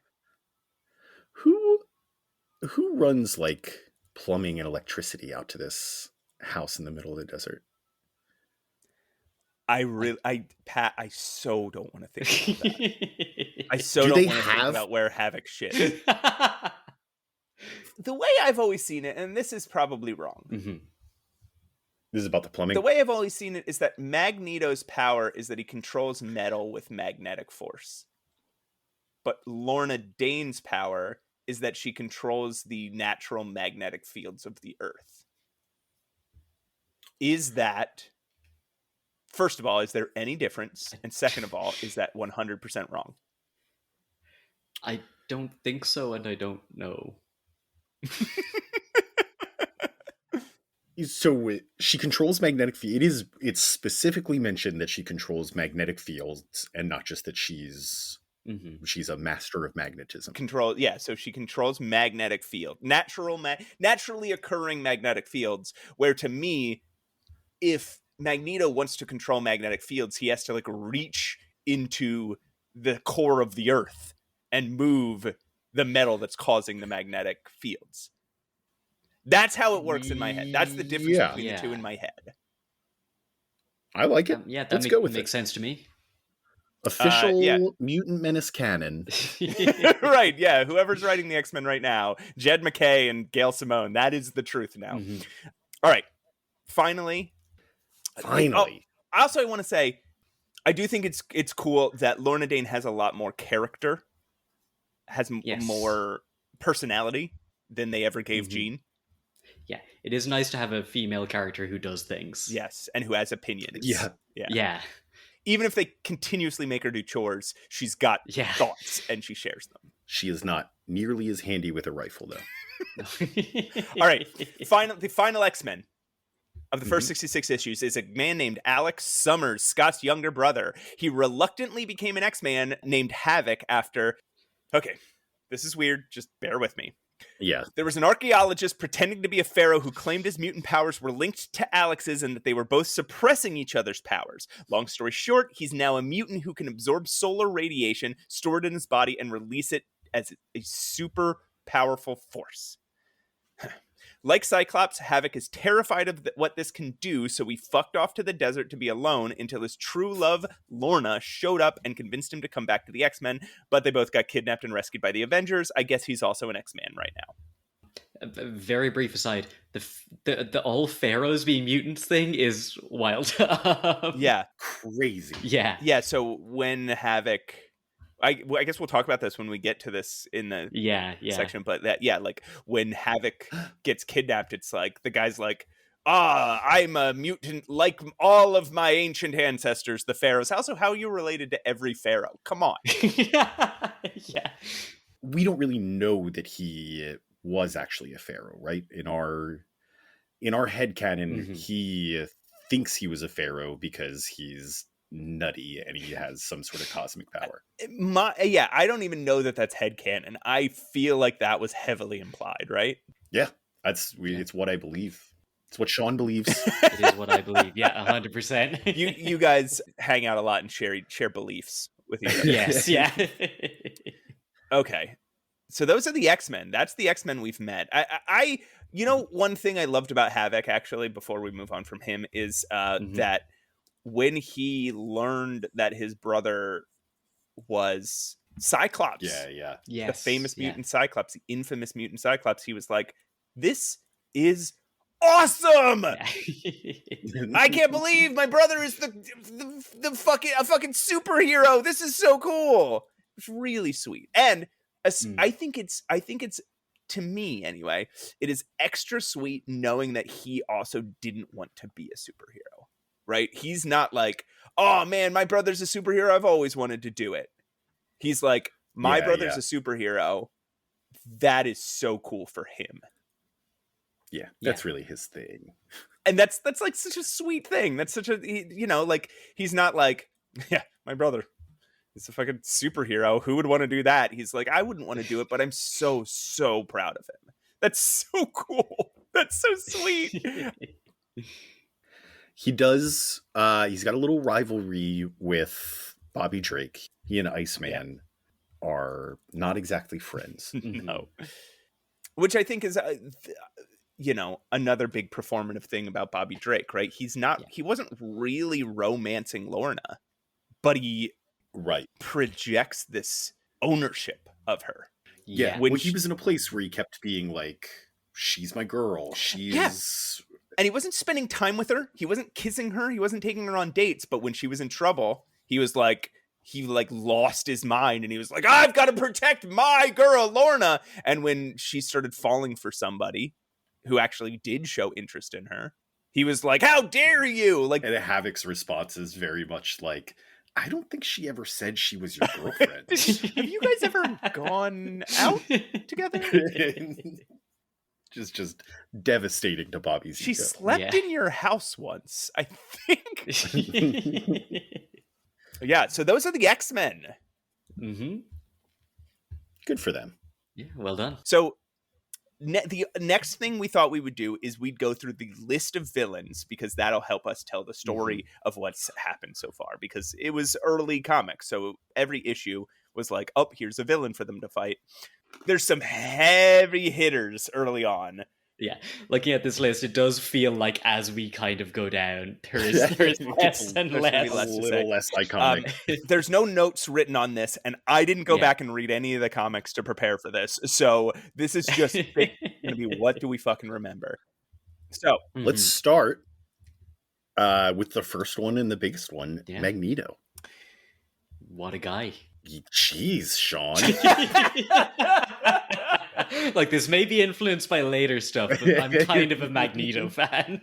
Who runs like plumbing and electricity out to this house in the middle of the desert? Pat, I so don't want to think about that. I so don't want to think about where Havoc shit. The way I've always seen it, and this is probably wrong. Mm-hmm. This is about the plumbing. The way I've always seen it is that Magneto's power is that he controls metal with magnetic force. But Lorna Dane's power is that she controls the natural magnetic fields of the Earth. Is that... First of all, is there any difference? And second of all, is that 100% wrong? I don't think so, and I don't know. So she controls magnetic fields. It's specifically mentioned that she controls magnetic fields and not just that she's Mm-hmm. She's a master of magnetism. So she controls magnetic field, naturally occurring magnetic fields, where to me, if Magneto wants to control magnetic fields, he has to like reach into the core of the earth and move the metal that's causing the magnetic fields. That's how it works in my head. That's the difference between the two in my head. I like it. Let's go with makes sense to me. Official Mutant Menace canon. Right, yeah. Whoever's writing the X-Men right now, Jed MacKay and Gail Simone, that is the truth now. Mm-hmm. All right. Finally. I want to say, I do think it's cool that Lorna Dane has a lot more character, has more personality than they ever gave Jean. Yeah, it is nice to have a female character who does things. Yes, and who has opinions. Yeah. Even if they continuously make her do chores, she's got thoughts and she shares them. She is not nearly as handy with a rifle, though. All right, the final X-Men of the first 66 issues is a man named Alex Summers, Scott's younger brother. He reluctantly became an X-Man named Havoc after... Okay, this is weird. Just bear with me. Yeah. There was an archaeologist pretending to be a pharaoh who claimed his mutant powers were linked to Alex's and that they were both suppressing each other's powers. Long story short, he's now a mutant who can absorb solar radiation, store it in his body, and release it as a super powerful force. Like Cyclops, Havoc is terrified of what this can do, so he fucked off to the desert to be alone until his true love, Lorna, showed up and convinced him to come back to the X-Men, but they both got kidnapped and rescued by the Avengers. I guess he's also an X-Man right now. A very brief aside, the all pharaohs being mutants thing is wild. Yeah. Crazy. Yeah. Yeah, so when Havoc... I guess we'll talk about this when we get to this in the section, but like when Havoc gets kidnapped, it's like the guy's like, I'm a mutant like all of my ancient ancestors, the pharaohs. Also, how are you related to every pharaoh? Come on. Yeah. We don't really know that he was actually a pharaoh, right? In our headcanon, he thinks he was a pharaoh because he's nutty and he has some sort of cosmic power. I don't even know that that's headcanon. I feel like that was heavily implied, right? Yeah, it's what I believe. It's what Sean believes. It is what I believe. Yeah, 100%. You guys hang out a lot and share beliefs with each other. Yes, yeah. Okay. So those are the X-Men. That's the X-Men we've met. I one thing I loved about Havoc, actually, before we move on from him, is that when he learned that his brother was Cyclops, the famous mutant Cyclops, the infamous mutant Cyclops, he was like, "This is awesome! I can't believe my brother is the fucking superhero. This is so cool." It's really sweet, and I think it's to me anyway, it is extra sweet knowing that he also didn't want to be a superhero. Right? He's not like, "Oh man, my brother's a superhero. I've always wanted to do it." He's like, "My brother's a superhero. That is so cool for him." Yeah, that's really his thing. And that's like such a sweet thing. That's such a, like, he's not like, "Yeah, my brother is a fucking superhero. Who would want to do that?" He's like, "I wouldn't want to do it, but I'm so, so proud of him." That's so cool. That's so sweet. He does, he's got a little rivalry with Bobby Drake. He and Iceman are not exactly friends. No. Which I think is, another big performative thing about Bobby Drake, right? He wasn't really romancing Lorna, but he projects this ownership of her. Yeah. When he was in a place where he kept being like, "She's my girl. She's..." And he wasn't spending time with her. He wasn't kissing her. He wasn't taking her on dates. But when she was in trouble, he lost his mind. And he was like, "I've got to protect my girl, Lorna." And when she started falling for somebody who actually did show interest in her, he was like, "How dare you?" Like, and Havoc's response is very much like, "I don't think she ever said she was your girlfriend." Have you guys ever gone out together? Just devastating to Bobby's She ego. slept in your house once, I think. Yeah, so those are the X-Men. Mm-hmm. Good for them. Yeah, well done. So the next thing we thought we would do is we'd go through the list of villains, because that'll help us tell the story of what's happened so far, because it was early comics. So every issue was like, oh, here's a villain for them to fight. There's some heavy hitters early on. Yeah, looking at this list, it does feel like as we kind of go down, there's less and There's gonna be less. A little less iconic. There's no notes written on this, and I didn't go back and read any of the comics to prepare for this. So this is just going to be, what do we fucking remember? So let's start with the first one and the biggest one, Magneto. What a guy. Jeez, Sean. Like, this may be influenced by later stuff, but I'm kind of a Magneto fan.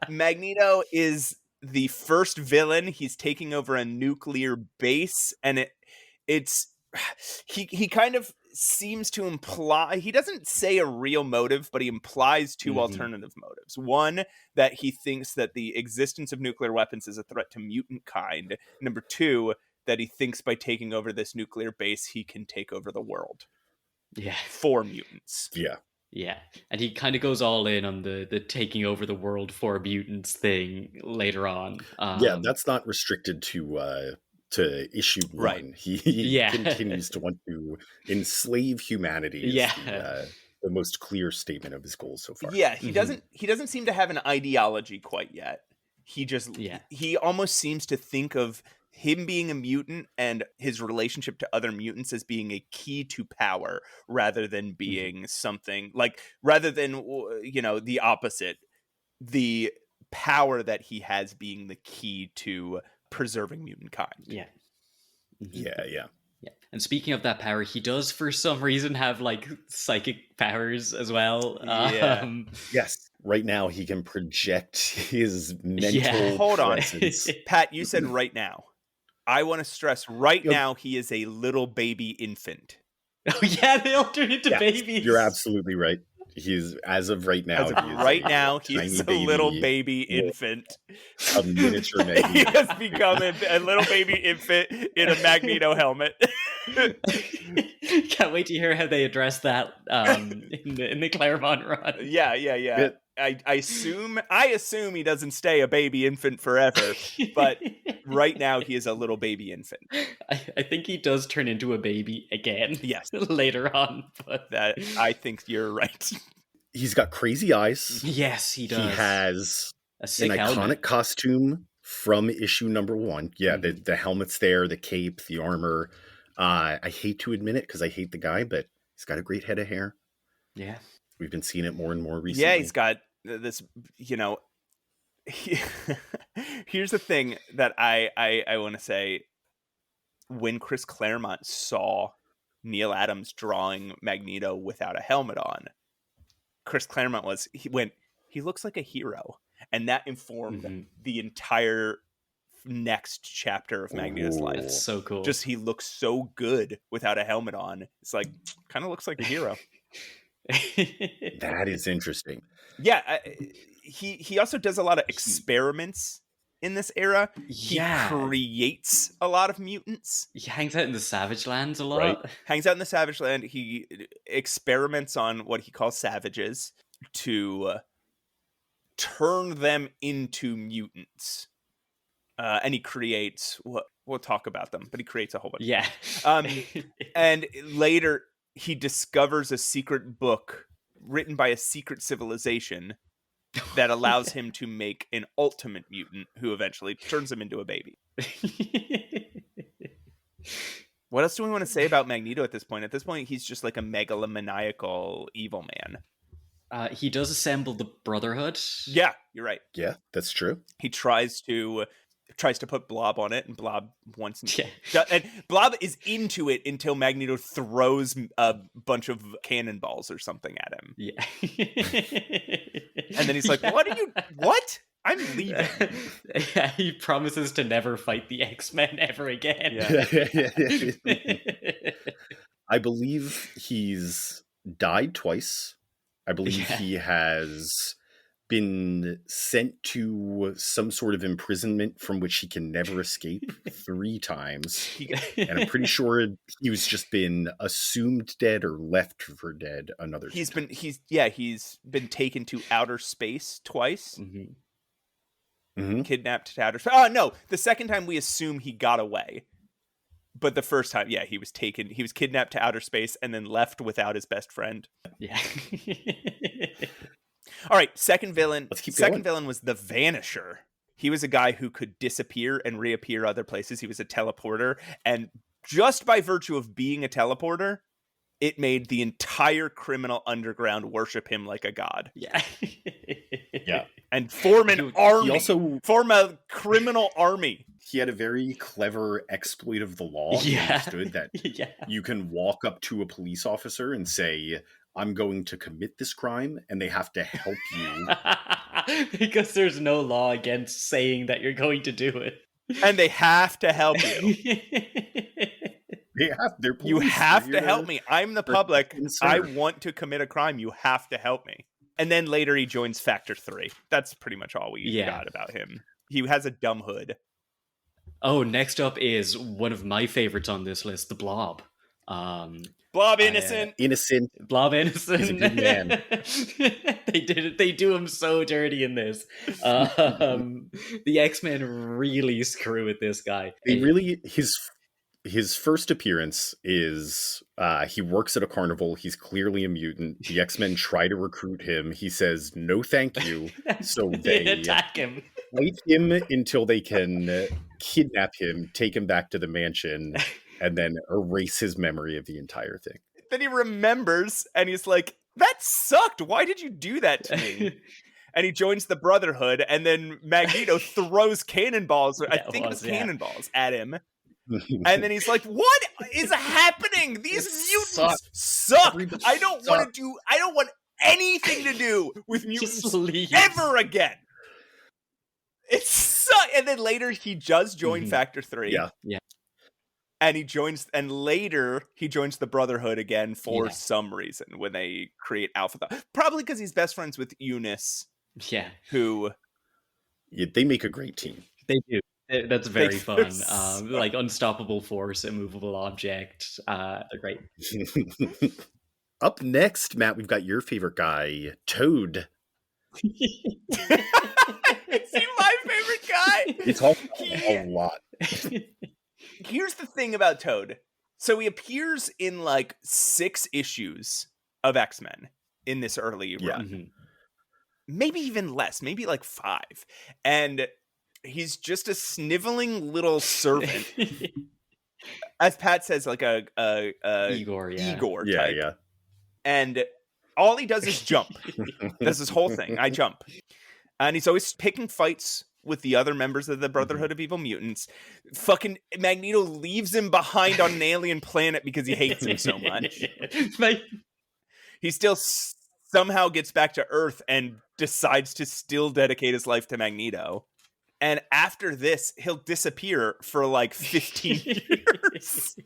Magneto is the first villain. He's taking over a nuclear base, and he kind of seems to imply, he doesn't say a real motive, but he implies two alternative motives. One, that he thinks that the existence of nuclear weapons is a threat to mutant kind. Number two, that he thinks by taking over this nuclear base, he can take over the world. Yeah. For mutants. Yeah. Yeah. And he kind of goes all in on the taking over the world for mutants thing later on. Yeah, that's not restricted to issue one. Right. He continues to want to enslave humanity. Yeah. The most clear statement of his goals so far. Yeah, he doesn't seem to have an ideology quite yet. He almost seems to think of him being a mutant and his relationship to other mutants as being a key to power, rather than being something like, rather than, the opposite, the power that he has being the key to preserving mutant kind. Yeah. Yeah. And speaking of that power, he does for some reason have like psychic powers as well. Yes. Right now he can project his mental Hold on. presence. Pat, you said right now. I want to stress now he is a little baby infant. Oh yeah, they all turn into babies. You're absolutely right. He's, as of right now, he's a little baby infant. A miniature Magneto. He has become a little baby infant in a Magneto helmet. Can't wait to hear how they address that in the Claremont run. Yeah. I assume he doesn't stay a baby infant forever, but right now he is a little baby infant. I think he does turn into a baby again. Yes, later on. But I think you're right. He's got crazy eyes. Yes, he does. He has an iconic costume from issue number 1. Yeah, the helmet's there, the cape, the armor. I hate to admit it because I hate the guy, but he's got a great head of hair. Yeah. We've been seeing it more and more recently. Yeah, he's got this, here's the thing that I want to say. When Chris Claremont saw Neil Adams drawing Magneto without a helmet on, Chris Claremont he looks like a hero. And that informed the entire next chapter of Magneto's life. That's so cool. Just, he looks so good without a helmet on. It's like, kind of looks like a hero. That is interesting. Yeah, he also does a lot of experiments in this era. He creates a lot of mutants. He hangs out in the Savage Lands a lot. Right. Hangs out in the Savage Land. He experiments on what he calls savages to turn them into mutants. And he creates, we'll talk about them, but he creates a whole bunch. Yeah. And later he discovers a secret book written by a secret civilization that allows him to make an ultimate mutant who eventually turns him into a baby. What else do we want to say about Magneto at this point? At this point, he's just like a megalomaniacal evil man. He does assemble the Brotherhood. Yeah, you're right. Yeah, that's true. He tries to put Blob on it, and Blob wants and Blob is into it until Magneto throws a bunch of cannonballs or something at him. Yeah. And then he's like, what? I'm leaving. Yeah, he promises to never fight the X-Men ever again. Yeah. I believe he's died twice. I believe he has been sent to some sort of imprisonment from which he can never escape 3 times. And I'm pretty sure he's just been assumed dead or left for dead another He's 2 been times. he's been taken to outer space twice. Kidnapped to outer space. Oh no, the second time we assume he got away. But the first time, he was kidnapped to outer space and then left without his best friend. Yeah. All right, second villain. Let's keep Second going. villain was the Vanisher. He was a guy who could disappear and reappear other places. He was a teleporter. And just by virtue of being a teleporter, it made the entire criminal underground worship him like a god. Yeah. Yeah. And form an army. Form a criminal army. He had a very clever exploit of the law. He understood that you can walk up to a police officer and say, I'm going to commit this crime, and they have to help you. Because there's no law against saying that you're going to do it. And they have to help you. You have to help me. I'm the public. I want to commit a crime. You have to help me. And then later he joins Factor 3. That's pretty much all we got about him. He has a dumb hood. Oh, next up is one of my favorites on this list, the Blob. Blob innocent. Blob innocent. He's a good man. They do him so dirty in this. The X-Men really screw with this guy. His first appearance is he works at a carnival. He's clearly a mutant. The X-Men try to recruit him. He says no thank you. So they attack him. Fight him until they can kidnap him, take him back to the mansion, and then erase his memory of the entire thing. Then he remembers, and he's like, that sucked. Why did you do that to me? And he joins the Brotherhood, and then Magneto throws cannonballs, cannonballs at him. And then he's like, what is happening? These mutants suck. I don't want anything to do with mutants ever again. It sucks. And then later he does join Factor 3. Yeah. And later he joins the Brotherhood again for some reason when they create Alpha. Probably because he's best friends with Eunice. Yeah. Who? Yeah, they make a great team. They do. That's very fun. Like unstoppable force, immovable object. They're great. Up next, Matt, we've got your favorite guy, Toad. Is he my favorite guy? He talks a lot. Here's the thing about Toad. So he appears in like 6 issues of X-Men in this early run. Maybe even less, maybe like 5. And he's just a sniveling little servant. As Pat says, like a Igor type. Yeah. And all he does is jump. That's his whole thing. I jump. And he's always picking fights with the other members of the Brotherhood of Evil Mutants. Fucking Magneto leaves him behind on an alien planet because he hates him so much. He still somehow gets back to Earth and decides to still dedicate his life to Magneto. And after this, he'll disappear for like 15 years.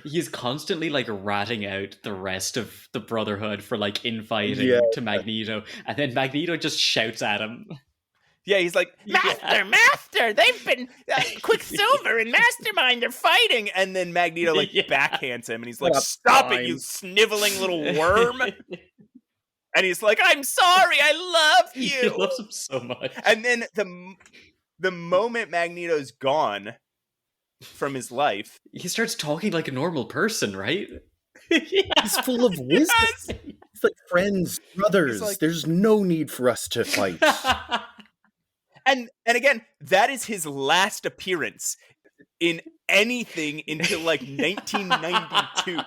He's constantly like ratting out the rest of the Brotherhood for like infighting to Magneto, and then Magneto just shouts at him. Yeah, he's like, Master, they've been Quicksilver and Mastermind, they're fighting. And then Magneto like backhands him, and he's like, stop it, you sniveling little worm. And he's like, I'm sorry, I love you. He loves him so much. And then the moment Magneto's gone from his life, he starts talking like a normal person, right? He's full of wisdom. It's like friends, brothers. Like, there's no need for us to fight. And again, that is his last appearance in anything until like 1992.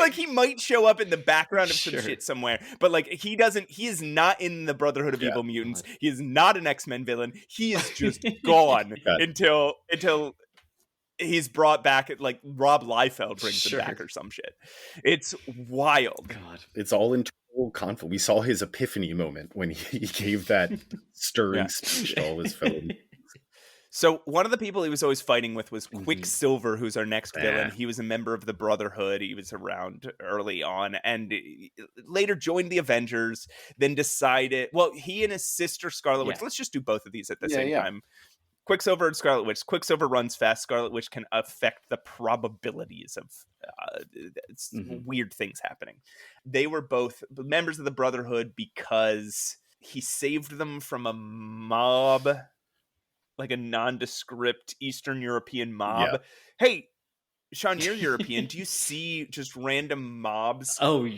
Like he might show up in the background of some shit somewhere, but like he is not in the Brotherhood of Evil Mutants. He is not an X-Men villain. He is just gone until he's brought back. Like Rob Liefeld brings him back or some shit. It's wild. God, it's all internal conflict. We saw his epiphany moment when he gave that stirring speech to all his fellow. So one of the people he was always fighting with was Quicksilver, who's our next villain. He was a member of the Brotherhood. He was around early on and later joined the Avengers, then decided, well, he and his sister Scarlet Witch, let's just do both of these at the same time. Quicksilver and Scarlet Witch. Quicksilver runs fast. Scarlet Witch can affect the probabilities of weird things happening. They were both members of the Brotherhood because he saved them from a mob, like a nondescript Eastern European mob. Yeah. Hey, Sean, you're European. Do you see just random mobs? Oh,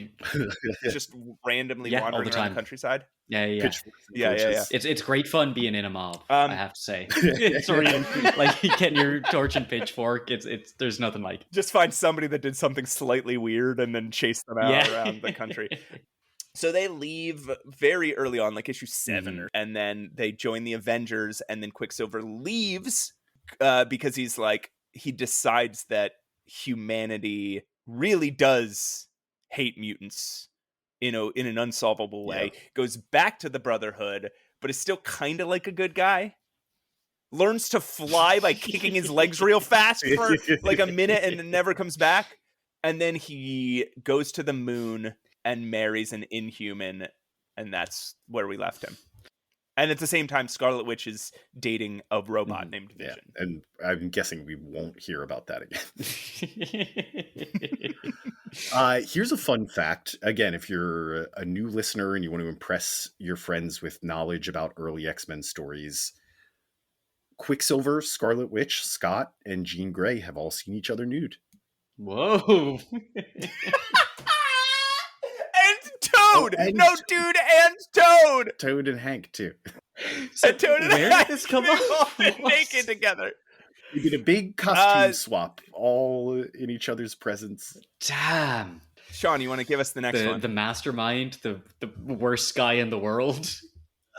just randomly wandering around the countryside? Yeah. Yeah. It's great fun being in a mob. I have to say, it's really like getting your torch and pitchfork. It's there's nothing like it. Just find somebody that did something slightly weird and then chase them out around the country. So they leave very early on, like issue 7, and then they join the Avengers. And then Quicksilver leaves because he decides that humanity really does hate mutants, in an unsolvable way. Goes back to the Brotherhood, but is still kind of like a good guy. Learns to fly by kicking his legs real fast for like a minute and then never comes back. And then he goes to the moon and marries an Inhuman, and that's where we left him. And at the same time, Scarlet Witch is dating a robot named Vision. Yeah. And I'm guessing we won't hear about that again. Here's a fun fact. Again, if you're a new listener and you want to impress your friends with knowledge about early X-Men stories, Quicksilver, Scarlet Witch, Scott, and Jean Grey have all seen each other nude. Whoa. Toad! No, dude, and Toad! Toad and Hank, too. So Toad and where Hank, did this come up? naked together. We did a big costume swap, all in each other's presence. Damn. Sean, you want to give us the next one? The mastermind, the worst guy in the world.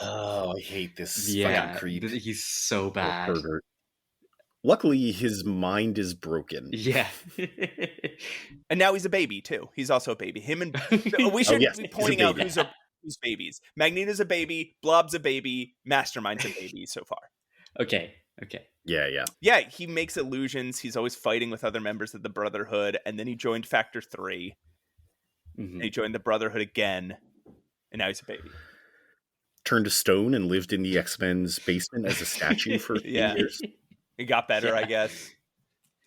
Oh, I hate this fucking creep. He's so bad. Pervert. Luckily, his mind is broken. Yeah. And now he's a baby, too. He's also a baby. Him and... We should be pointing out who's babies. Magneto's a baby, Blob's a baby, Mastermind's a baby so far. Okay. Yeah. Yeah, he makes illusions. He's always fighting with other members of the Brotherhood, and then he joined Factor 3. And he joined the Brotherhood again, and now he's a baby. Turned to stone and lived in the X-Men's basement as a statue for 3 years. He got better, I guess.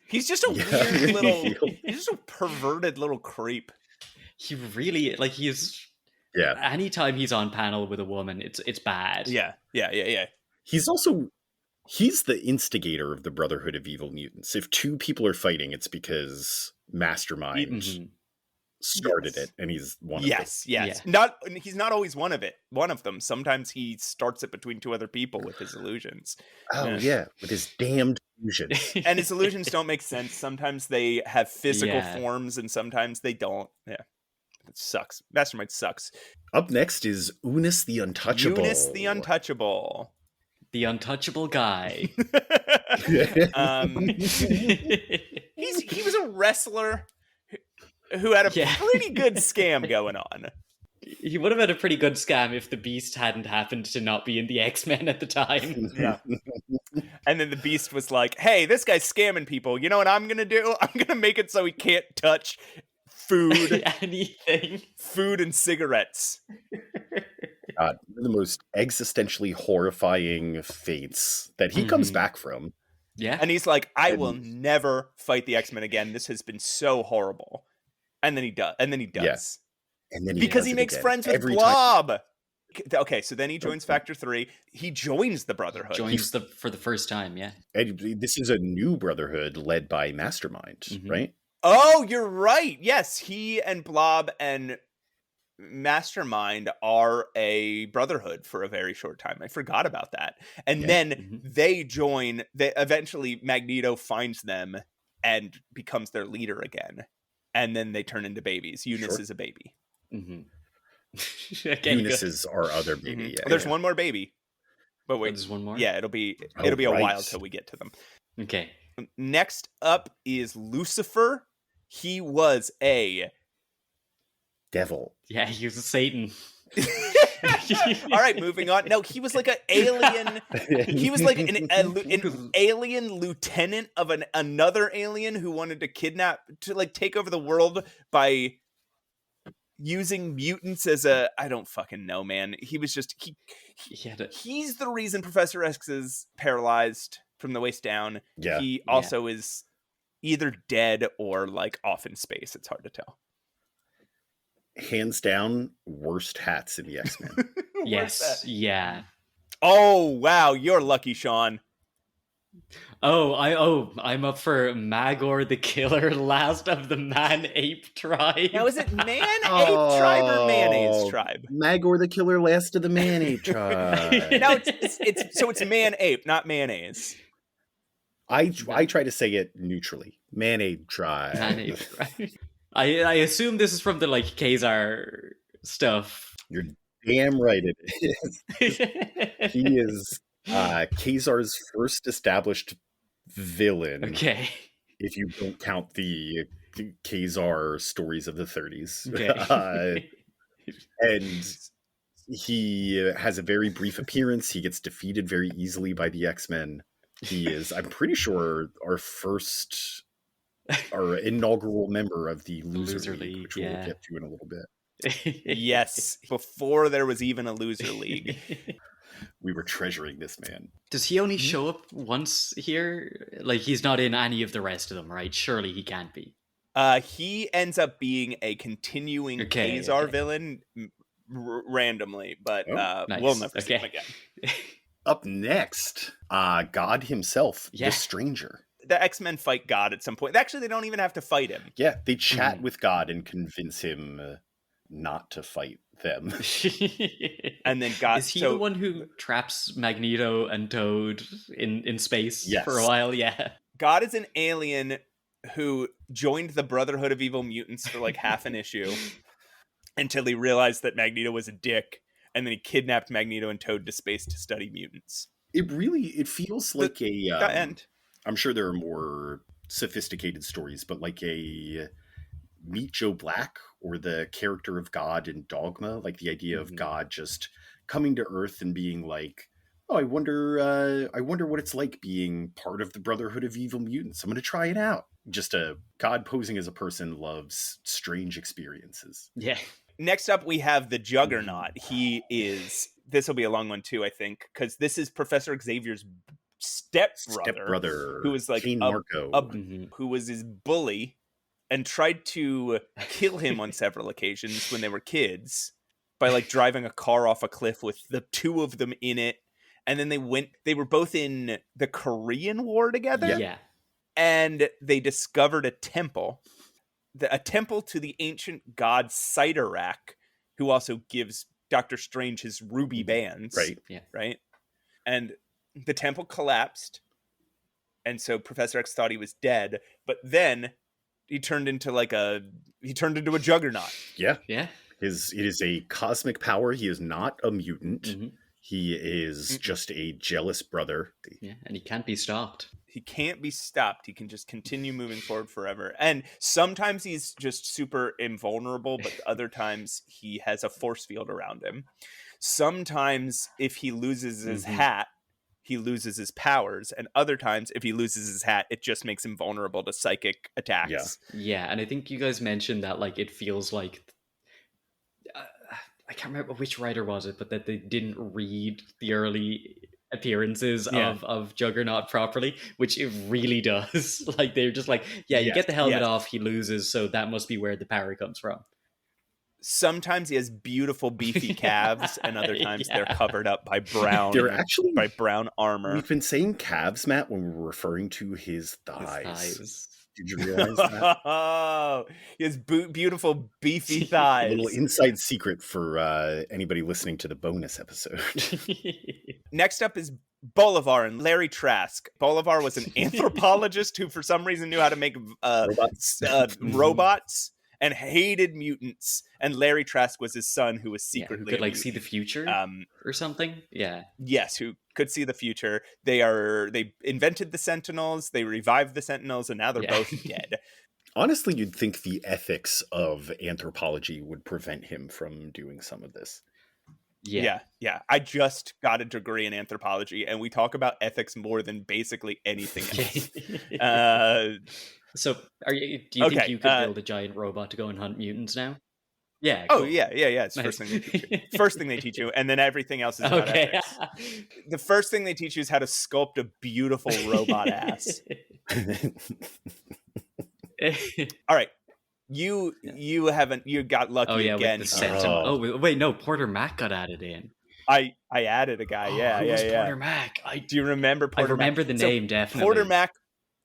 He's just a weird little... He's just a perverted little creep. He really... he's... Yeah. Anytime he's on panel with a woman, it's bad. Yeah. He's the instigator of the Brotherhood of Evil Mutants. If 2 people are fighting, it's because Mastermind started it, and he's one of them. Yes. Yeah. He's not always one of them. Sometimes he starts it between 2 other people with his illusions. Oh, yeah, with his damned illusions. And his illusions don't make sense. Sometimes they have physical forms, and sometimes they don't. Yeah. It sucks. Mastermind sucks. Up next is Unis the Untouchable. The untouchable guy. He was a wrestler who had a pretty good scam going on. He would have had a pretty good scam if the Beast hadn't happened to not be in the X-Men at the time. Yeah. And then the Beast was like, hey, this guy's scamming people. You know what I'm going to do? I'm going to make it so he can't touch food. Anything. Food and cigarettes. God, one of the most existentially horrifying fates that he comes back from. Yeah. And he's like, I will never fight the X-Men again. This has been so horrible. And then he does. Yeah. And then because he makes friends with Blob. Okay, so then he joins Factor 3. He joins the Brotherhood. For the first time, yeah. And this is a new Brotherhood led by Mastermind, right? Oh, you're right. Yes, he and Blob and Mastermind are a Brotherhood for a very short time. I forgot about that. And then they join. Eventually, Magneto finds them and becomes their leader again. And then they turn into babies. Unis is a baby. Okay, Unis is our other baby. Yeah, there's one more baby. But wait, there's one more? Yeah, it'll be a while till we get to them. Okay. Next up is Lucifer. He was a devil. Yeah, he was a Satan. All right, moving on. No, he was like an alien. He was like an alien lieutenant of another alien who wanted to like take over the world by using mutants as I don't fucking know, man. He was just he's the reason Professor X is paralyzed from the waist down. Yeah. He also is either dead or like off in space. It's hard to tell. Hands down, worst hats in the X-Men. Yes. Yeah. Oh wow, you're lucky, Sean. I'm up for Magor the Killer, last of the man-ape tribe. Now, is it man-ape tribe or mayonnaise tribe? Magor the Killer, last of the man-ape tribe. No, it's man-ape, not mayonnaise. I try to say it neutrally. Man-ape tribe. Man-ape tribe. I assume this is from the like Khazar stuff. You're damn right it is. He is Khazar's first established villain. Okay. If you don't count the Khazar stories of the 30s. Okay. And he has a very brief appearance. He gets defeated very easily by the X-Men. He is, I'm pretty sure, our inaugural member of the Loser League, which we'll get to in a little bit. Yes, before there was even a Loser League. We were treasuring this man. Does he only show up once here? Like, he's not in any of the rest of them, right? Surely he can't be. He ends up being a continuing Khazar villain randomly, but nice. We'll never see him again. Up next, God himself, the Stranger. The X-Men fight God at some point. Actually, they don't even have to fight him. Yeah, they chat with God and convince him not to fight them. And then God... Is he the one who traps Magneto and Toad in space for a while? Yeah. God is an alien who joined the Brotherhood of Evil Mutants for like half an issue until he realized that Magneto was a dick, and then he kidnapped Magneto and Toad to space to study mutants. It feels like end. I'm sure there are more sophisticated stories, but like a Meet Joe Black or the character of God in Dogma, like the idea of God just coming to Earth and being like, oh, I wonder what it's like being part of the Brotherhood of Evil Mutants. I'm going to try it out. Just a God posing as a person loves strange experiences. Yeah. Next up, we have the Juggernaut. This will be a long one too, I think, because this is Professor Xavier's stepbrother, who was like who was his bully and tried to kill him on several occasions when they were kids by like driving a car off a cliff with the two of them in it. And then they were both in the Korean War together. Yeah. And they discovered a temple to the ancient god Sidorak, who also gives Doctor Strange his ruby bands. Right. Yeah. Right. And the temple collapsed, and so Professor X thought he was dead, but then he turned into a juggernaut. Yeah. Yeah. It is a cosmic power. He is not a mutant. He is just a jealous brother. Yeah, and he can't be stopped. He can't be stopped. He can just continue moving forward forever. And sometimes he's just super invulnerable, but other times he has a force field around him. Sometimes if he loses his hat, he loses his powers, and other times if he loses his hat, it just makes him vulnerable to psychic attacks. Yeah, and I think you guys mentioned that like it feels like I can't remember which writer was it, but that they didn't read the early appearances of Juggernaut properly, which it really does. Like they're just like, you get the helmet off, he loses, so that must be where the power comes from. Sometimes he has beautiful beefy calves, and other times they're covered up by brown armor. We've been saying calves, Matt, when we're referring to his thighs. Did you realize that? Oh, he has beautiful beefy thighs. A little inside secret for anybody listening to the bonus episode. Next up is Bolivar and Larry Trask. Bolivar was an anthropologist who for some reason knew how to make robots and hated mutants, and Larry Trask was his son, who was secretly who could like see the future or something. Yes, who could see the future. They invented the Sentinels, they revived the Sentinels, and now they're both dead. Honestly, you'd think the ethics of anthropology would prevent him from doing some of this. Yeah. I just got a degree in anthropology, and we talk about ethics more than basically anything else. So, do you think you could build a giant robot to go and hunt mutants now? Yeah. Oh, cool. yeah. It's the first thing they teach you. First thing they teach you, and then everything else is about ethics. The first thing they teach you is how to sculpt a beautiful robot ass. All right. You got lucky again. With the Sentinel. Oh, wait, no, Porter Mac got added in. I added a guy. Who was Porter Mac? Do you remember Porter Mac? I remember the name, definitely. Porter Mac,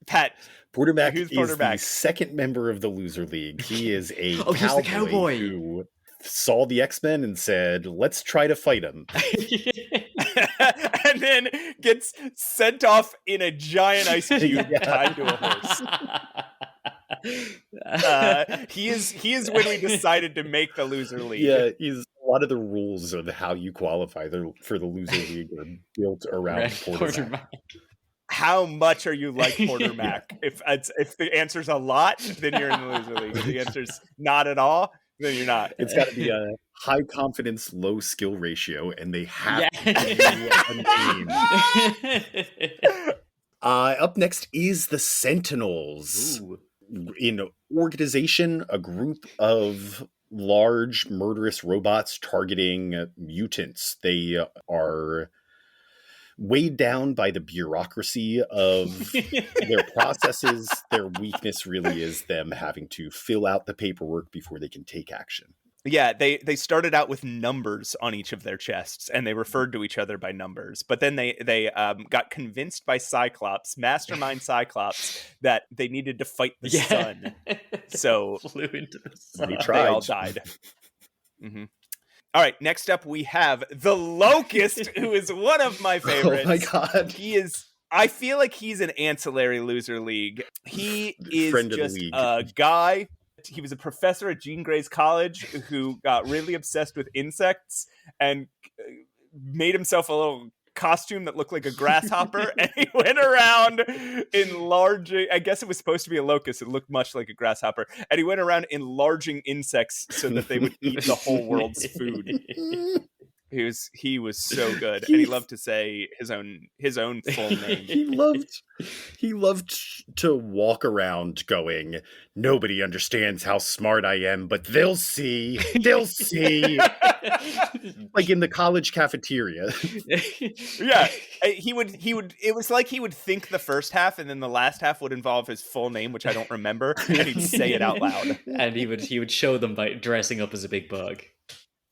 Pat. Porter Mac is the second member of the Loser League. He is a cowboy who saw the X-Men and said, let's try to fight him. And then gets sent off in a giant ice cube tied to a horse. He is when we decided to make the Loser League. Yeah, a lot of the rules of how you qualify for the Loser League are built around Porter Mac. How much are you like Porter Mac? If the answer's a lot, then you're in the Loser League. If the answer's not at all, then you're not. It's got to be a high confidence, low skill ratio, and they have to be a name. Up next is the Sentinels. Ooh. In organization, a group of large murderous robots targeting mutants. They are weighed down by the bureaucracy of their processes. Their weakness really is them having to fill out the paperwork before they can take action. Yeah, they started out with numbers on each of their chests, and they referred to each other by numbers. But then they got convinced by Cyclops, Mastermind Cyclops, that they needed to fight the sun. So flew into the sun. They all died. Mm-hmm. All right, next up we have the Locust, who is one of my favorites. Oh my god. I feel like he's an ancillary Loser League. He is Friend just of the league. A guy. He was a professor at Jean Grey's college who got really obsessed with insects and made himself a little costume that looked like a grasshopper. And he went around enlarging, I guess it was supposed to be a locust. It looked much like a grasshopper. And he went around enlarging insects so that they would eat the whole world's food. He was so good, and he loved to say his own full name. He loved to walk around going, nobody understands how smart I am, but they'll see. They'll see. Like in the college cafeteria. Yeah, he would. It was like he would think the first half, and then the last half would involve his full name, which I don't remember, and he'd say it out loud. And he would show them by dressing up as a big bug.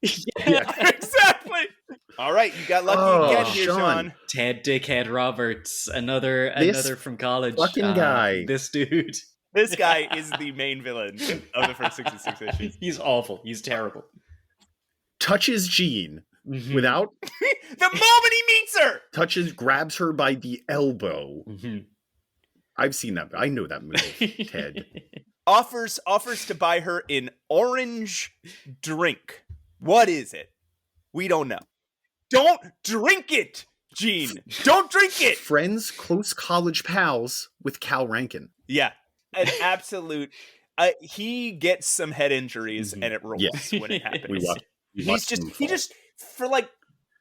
Yeah, exactly. All right, you got lucky again here, Sean. Ted Dickhead Roberts, another from college. Fucking guy. This dude. This guy is the main villain of the first 66 issues. He's awful. He's terrible. Touches Jean without the moment he meets her. Grabs her by the elbow. Mm-hmm. I've seen that. I know that move, Ted. Offers to buy her an orange drink. What is it? We don't know. Don't drink it, Jean. Don't drink it. Friends, close college pals with Cal Rankin. Yeah, an absolute. He gets some head injuries, and it rolls when it happens. He just for like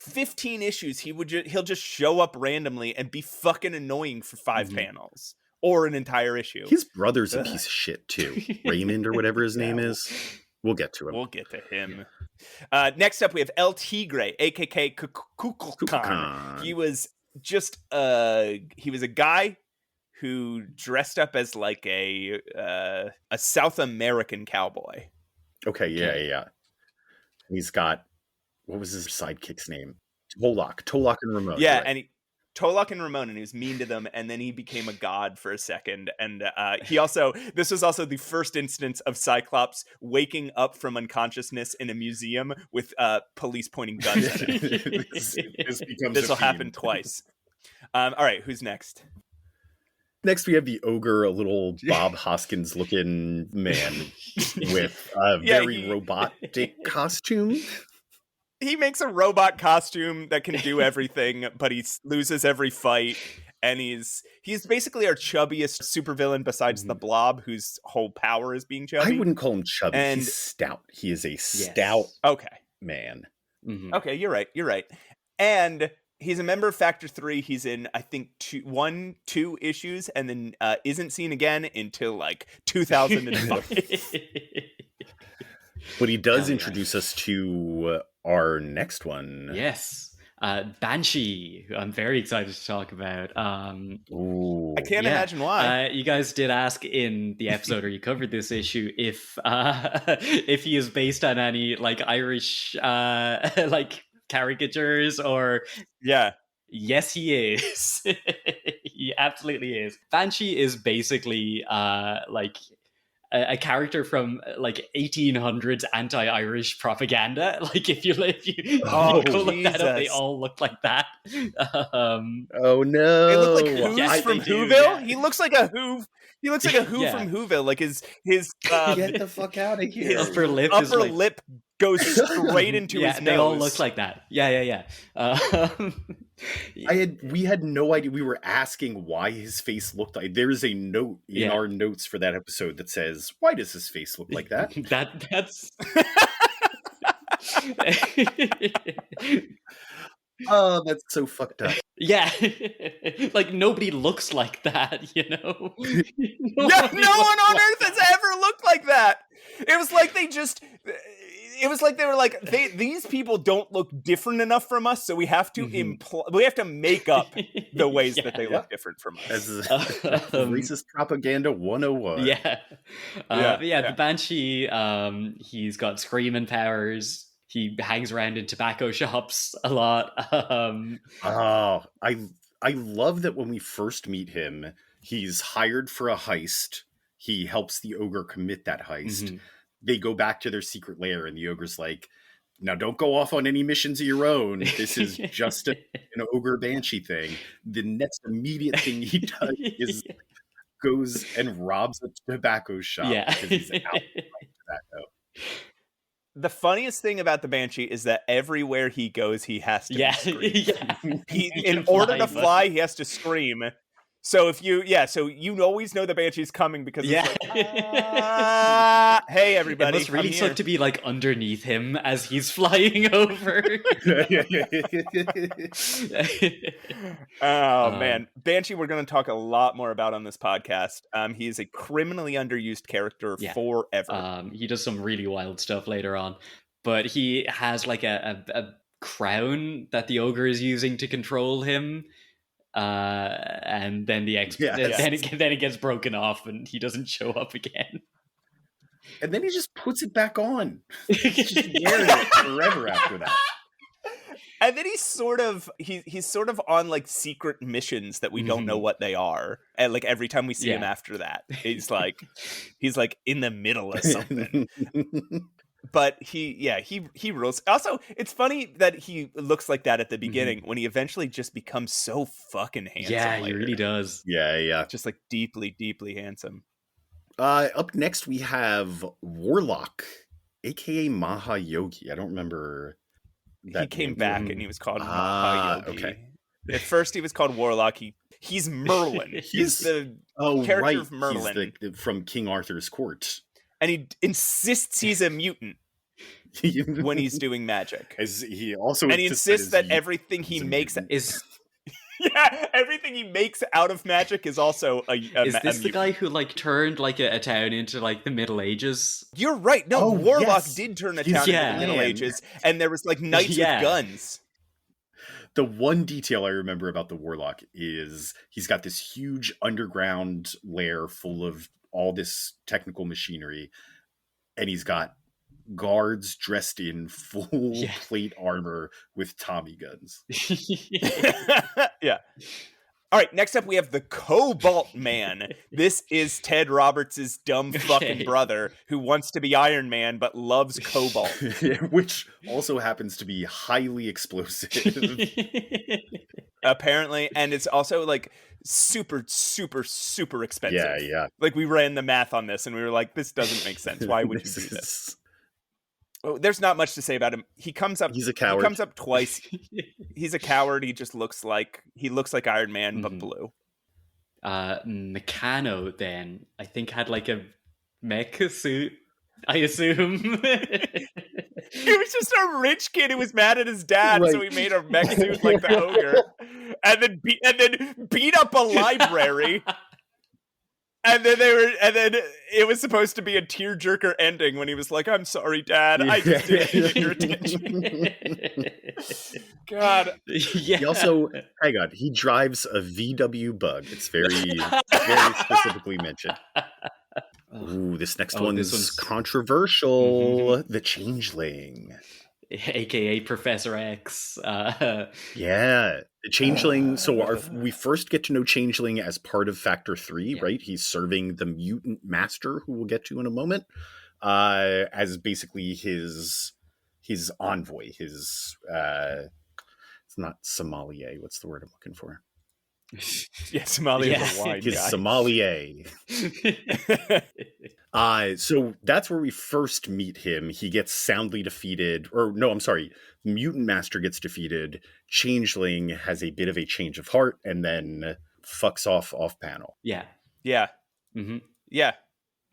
15 issues, he'll just show up randomly and be fucking annoying for 5 panels or an entire issue. His brother's a piece of shit too. Raymond or whatever his name is. We'll get to him. We'll get to him. Next up, we have El Tigre, aka Kukulkan. He was just he was a guy who dressed up as like a South American cowboy. Okay, yeah. He's got, what was his sidekick's name? Tolok and Ramon. Yeah, right. and Tolok and Ramon, and he was mean to them, and then he became a god for a second. And this was also the first instance of Cyclops waking up from unconsciousness in a museum with police pointing guns at him. This will happen twice. All right, who's next? Next, we have the ogre, a little Bob Hoskins looking man with a very robotic costume. He makes a robot costume that can do everything, but he loses every fight. And he's basically our chubbiest supervillain besides the Blob, whose whole power is being chubby. I wouldn't call him chubby. He's stout. He is a stout okay man. Okay, you're right. And he's a member of Factor 3. He's in, I think, 2 issues, and then isn't seen again until like 2005. But he does introduce us to our next one. Yes. Banshee, who I'm very excited to talk about. Ooh. I can't imagine why. You guys did ask in the episode, or you covered this issue, if he is based on any like Irish like caricatures or Yes, he is. He absolutely is. Banshee is basically like a character from like 1800s anti-Irish propaganda. Like if you go look that up, they all look like that. Oh no! They look like Who's from Whoville. Yeah. He looks like a Who. He looks like a Who from Whoville. Like his get the fuck out of here. His upper lip goes straight into his nose. They all look like that. Yeah. We had no idea. We were asking why his face looked like. There is a note in our notes for that episode that says, "Why does his face look like that?" That's. Oh, that's so fucked up. Yeah, like nobody looks like that, you know. No one on Earth has ever looked like that. It was like they just. It was like they were like, these people don't look different enough from us, so we have to we have to make up the ways that they look different from us. Racist propaganda 101. The Banshee, he's got screaming powers. He hangs around in tobacco shops a lot. I love that when we first meet him, he's hired for a heist. He helps the ogre commit that heist. They go back to their secret lair, and the ogre's like, "Now don't go off on any missions of your own. This is just an ogre banshee thing." The next immediate thing he does is goes and robs a tobacco shop because he's out to buy tobacco. The funniest thing about the Banshee is that everywhere he goes, he has to scream. In order to fly, he has to scream. So if you always know the Banshee's coming because it's like, hey everybody. It must really suck to be like underneath him as he's flying over. Man, Banshee we're going to talk a lot more about on this podcast. He is a criminally underused character forever. He does some really wild stuff later on, but he has like a crown that the ogre is using to control him. And then then it gets broken off and he doesn't show up again. And then he just puts it back on. He's just wearing it forever after that. And then he's sort of on like secret missions that we don't know what they are. And like every time we see him after that, he's like in the middle of something. But he rules. Also, it's funny that he looks like that at the beginning when he eventually just becomes so fucking handsome. Yeah, later. he really does. Yeah. Just like deeply, deeply handsome. Up next we have Warlock, aka Maha Yogi. I don't remember that he came name. back and he was called Maha Yogi. Okay. At first he was called Warlock. He's Merlin. He's the character of Merlin. He's from King Arthur's court. And he insists he's a mutant when he's doing magic. He also insists that everything he makes is everything he makes out of magic is also a Is this the guy who like turned like a town into like the Middle Ages? You're right. No, Warlock did turn a town into the Middle Ages, and there was like knights with guns. The one detail I remember about the Warlock is he's got this huge underground lair full of all this technical machinery, and he's got guards dressed in full plate armor with Tommy guns. Yeah. All right, next up we have the Cobalt Man. This is Ted Roberts' dumb fucking brother who wants to be Iron Man but loves cobalt. Which also happens to be highly explosive. Apparently, and it's also like super, super, super expensive. Yeah. Like we ran the math on this and we were like, this doesn't make sense. Why would you do this? Oh, there's not much to say about him. He comes up. He's a coward. He comes up twice. He's a coward. He just looks like Iron Man, but blue. Meccano then I think had like a mech suit. I assume. He was just a rich kid who was mad at his dad, so he made a mech suit like the ogre, and then beat up a library. And then it was supposed to be a tearjerker ending when he was like, "I'm sorry, Dad. I just didn't get your attention." God. Yeah. He also, hang on, he drives a VW Bug. It's very, very specifically mentioned. Ooh, this next one's controversial. The Changeling. AKA Professor X. Yeah, the Changeling. So we first get to know Changeling as part of Factor 3, right? He's serving the Mutant Master, who we'll get to in a moment, as basically his envoy. It's not sommelier. What's the word I'm looking for? Yeah, sommelier is a wine his guy. sommelier. So that's where we first meet him. He gets soundly defeated, or no, I'm sorry, Mutant Master gets defeated. Changeling has a bit of a change of heart and then fucks off panel. Yeah. Mm-hmm. Yeah.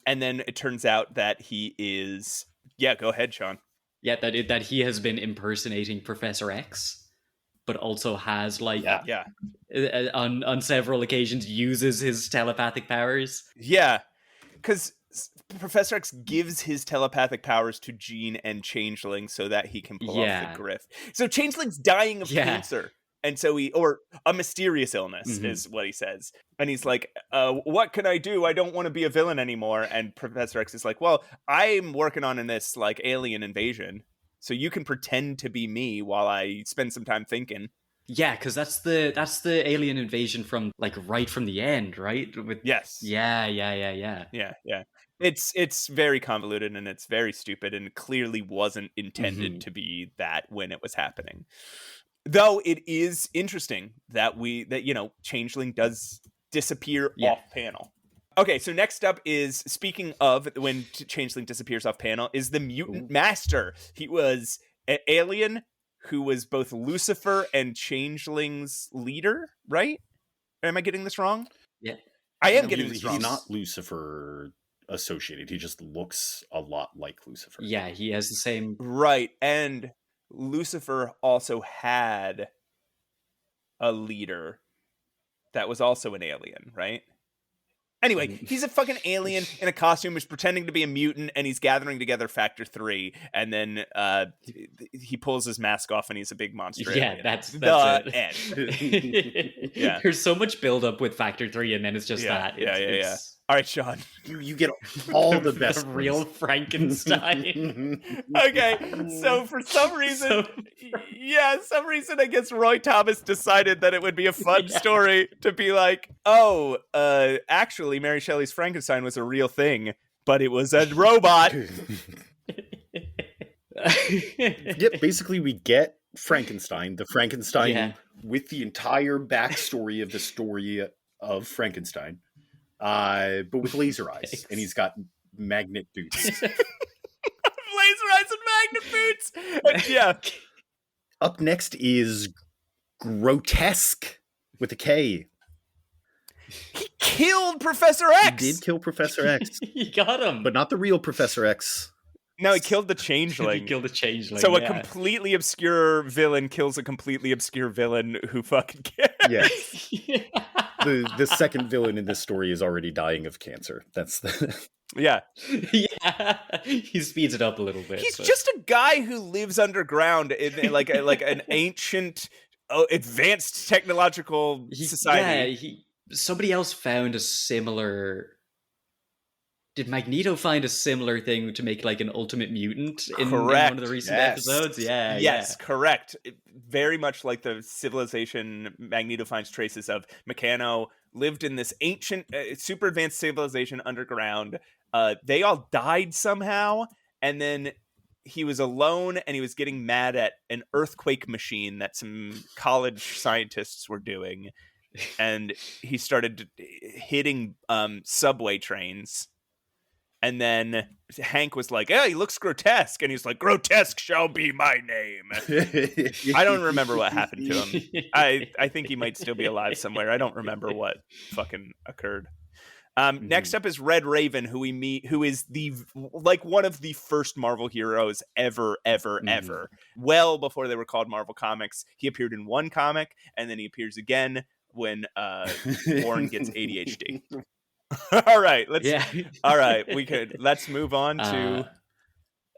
And then it turns out that he is... Yeah, go ahead, Sean. Yeah, that he has been impersonating Professor X, but also has on several occasions uses his telepathic powers. Yeah, because Professor X gives his telepathic powers to Jean and Changeling so that he can pull off the grift. So Changeling's dying of cancer. And so or a mysterious illness is what he says. And he's like, what can I do? I don't want to be a villain anymore. And Professor X is like, well, I'm working on this like alien invasion. So you can pretend to be me while I spend some time thinking. Yeah, because that's the alien invasion from like right from the end, right? Yes. Yeah. It's very convoluted and it's very stupid and clearly wasn't intended to be that when it was happening. Though it is interesting that Changeling does disappear off panel. Okay, so next up is, speaking of when Changeling disappears off panel, is the Mutant Master. He was an alien who was both Lucifer and Changeling's leader, right? Or am I getting this wrong? Yeah. I am getting this wrong. He's not Lucifer associated. He just looks a lot like Lucifer. Yeah, he has the same... Right, and Lucifer also had a leader that was also an alien, right? Anyway, he's a fucking alien in a costume who's pretending to be a mutant, and he's gathering together Factor 3, and then he pulls his mask off, and he's a big monster alien. That's the it. End. Yeah. There's so much build-up with Factor 3, and then it's just that. Yeah. All right, Sean. You get all the best. The real Frankenstein. Okay, so for some reason, I guess Roy Thomas decided that it would be a fun story to be like, actually, Mary Shelley's Frankenstein was a real thing, but it was a robot. Yep, basically we get Frankenstein, with the entire backstory of the story of Frankenstein. But with laser eyes, and he's got magnet boots. Laser eyes and magnet boots. Yeah. Up next is Grotesque with a K. He killed Professor X. He did kill Professor X. He got him, but not the real Professor X. No, he killed the Changeling. He killed the Changeling. So a completely obscure villain kills a completely obscure villain who fucking cares. Yes. The second villain in this story is already dying of cancer. That's the... Yeah. He speeds it up a little bit. He's just a guy who lives underground in like an ancient, advanced technological society. Yeah, somebody else found a similar... Did Magneto find a similar thing to make like an ultimate mutant in one of the recent episodes? Yeah. Yes, correct. Very much like the civilization Magneto finds traces of. Meccano lived in this ancient, super advanced civilization underground. They all died somehow, and then he was alone, and he was getting mad at an earthquake machine that some college scientists were doing, and he started hitting subway trains. And then Hank was like, he looks grotesque. And he's like, grotesque shall be my name. I don't remember what happened to him. I think he might still be alive somewhere. I don't remember what fucking occurred. Next up is Red Raven, who we meet, who is one of the first Marvel heroes ever. Well before they were called Marvel Comics. He appeared in one comic, and then he appears again when Warren gets ADHD. All right, let's move on to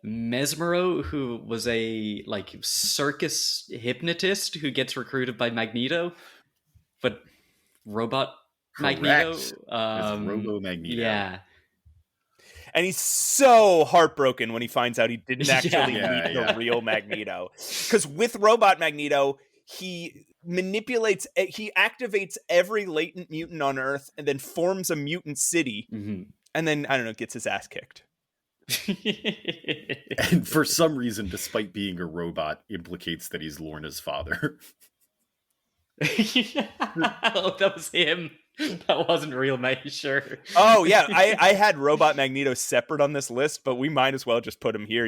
Mesmero, who was a circus hypnotist who gets recruited by Magneto, but robot Magneto. Robo Magneto. Yeah. And he's so heartbroken when he finds out he didn't actually meet the real Magneto. Because with Robot Magneto, he activates every latent mutant on Earth and then forms a mutant city. Mm-hmm. And then, I don't know, gets his ass kicked. And for some reason, despite being a robot, implicates that he's Lorna's father. Oh, that was him. That wasn't real, mate. Sure. Oh yeah, I had Robot Magneto separate on this list, but we might as well just put him here.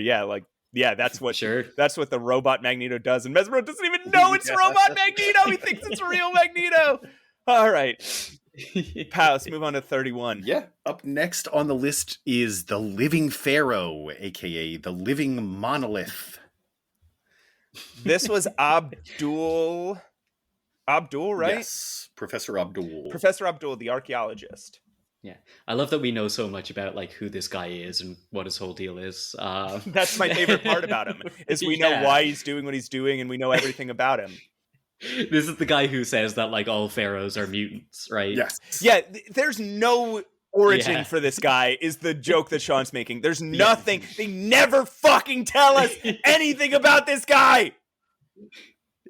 That's what that's what the Robot Magneto does, and Mesmero doesn't even know it's Robot Magneto. He thinks it's real Magneto. All right, Pal, let's move on to 31. Yeah. Up next on the list is the Living Pharaoh, aka the Living Monolith. This was Abdul, right? Yes, Professor Abdul. Professor Abdul, the archaeologist. Yeah, I love that we know so much about who this guy is and what his whole deal is. That's my favorite part about him, is we know why he's doing what he's doing, and we know everything about him. This is the guy who says that all pharaohs are mutants, right? Yes. Yeah, there's no origin for this guy, is the joke that Sean's making. There's nothing. They never fucking tell us anything about this guy.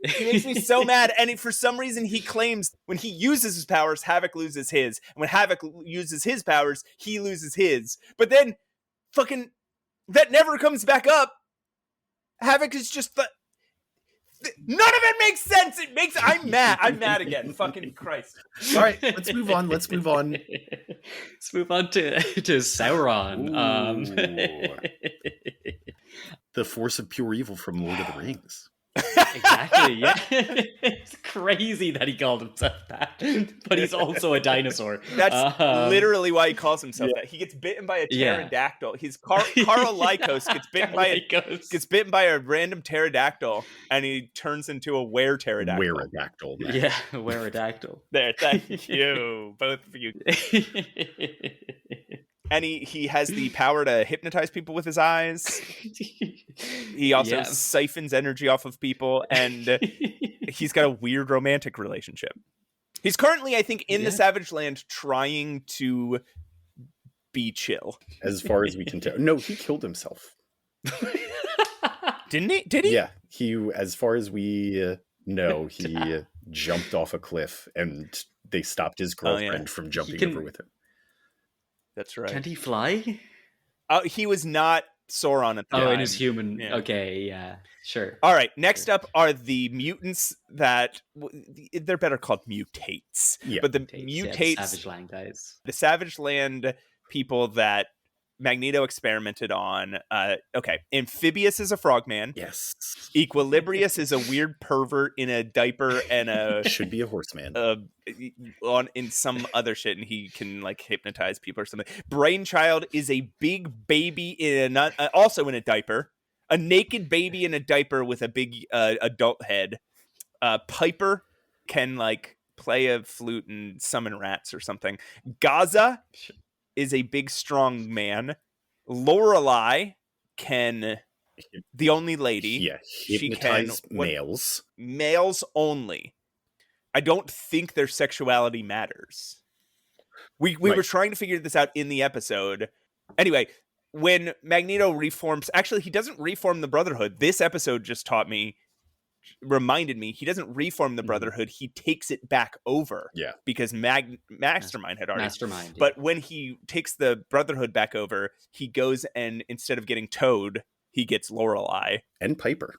He makes me so mad. And for some reason, he claims when he uses his powers, Havoc loses his. And when Havoc uses his powers, he loses his. But then, fucking, that never comes back up. Havoc is just none of it makes sense. I'm mad. I'm mad again. Fucking Christ. All right, let's move on. Let's move on to Sauron. The force of pure evil from Lord of the Rings. Exactly, yeah. It's crazy that he called himself that, but he's also a dinosaur. That's literally why he calls himself that. He gets bitten by a pterodactyl. He's Carl Lycos gets bitten by a random pterodactyl, and he turns into a were-pterodactyl. Were-a-dactyl. Yeah, were-a-dactyl. There, thank you, both of you. And he has the power to hypnotize people with his eyes. He also siphons energy off of people, and he's got a weird romantic relationship. He's currently, I think, in the Savage Land trying to be chill. As far as we can tell. No, he killed himself. Didn't he? Did he? Yeah, as far as we know, he jumped off a cliff, and they stopped his girlfriend from jumping over with him. That's right. Can he fly? He was not Sauron at the time. Oh, in his human. Yeah. Okay, yeah, sure. All right, next up are the mutants that they're better called mutates. Yeah. But the Mutates, mutates, Savage Land guys. the Savage Land people that Magneto experimented on. Okay, Amphibious is a frogman. Yes. Equilibrius is a weird pervert in a diaper and should be a horseman. In some other shit, and he can hypnotize people or something. Brainchild is a big baby also in a diaper, a naked baby in a diaper with a big adult head. Piper can play a flute and summon rats or something. Gaza is a big strong man. Lorelei can, the only lady, hypnotize males. Males only. I don't think their sexuality matters. We were trying to figure this out in the episode. Anyway, when Magneto reforms, actually he doesn't reform the Brotherhood. This episode just reminded me, he doesn't reform the Brotherhood, he takes it back over. Yeah. Because Mastermind had already. Mastermind. Yeah. But when he takes the Brotherhood back over, he goes and instead of getting Toad, he gets Lorelei. And Piper.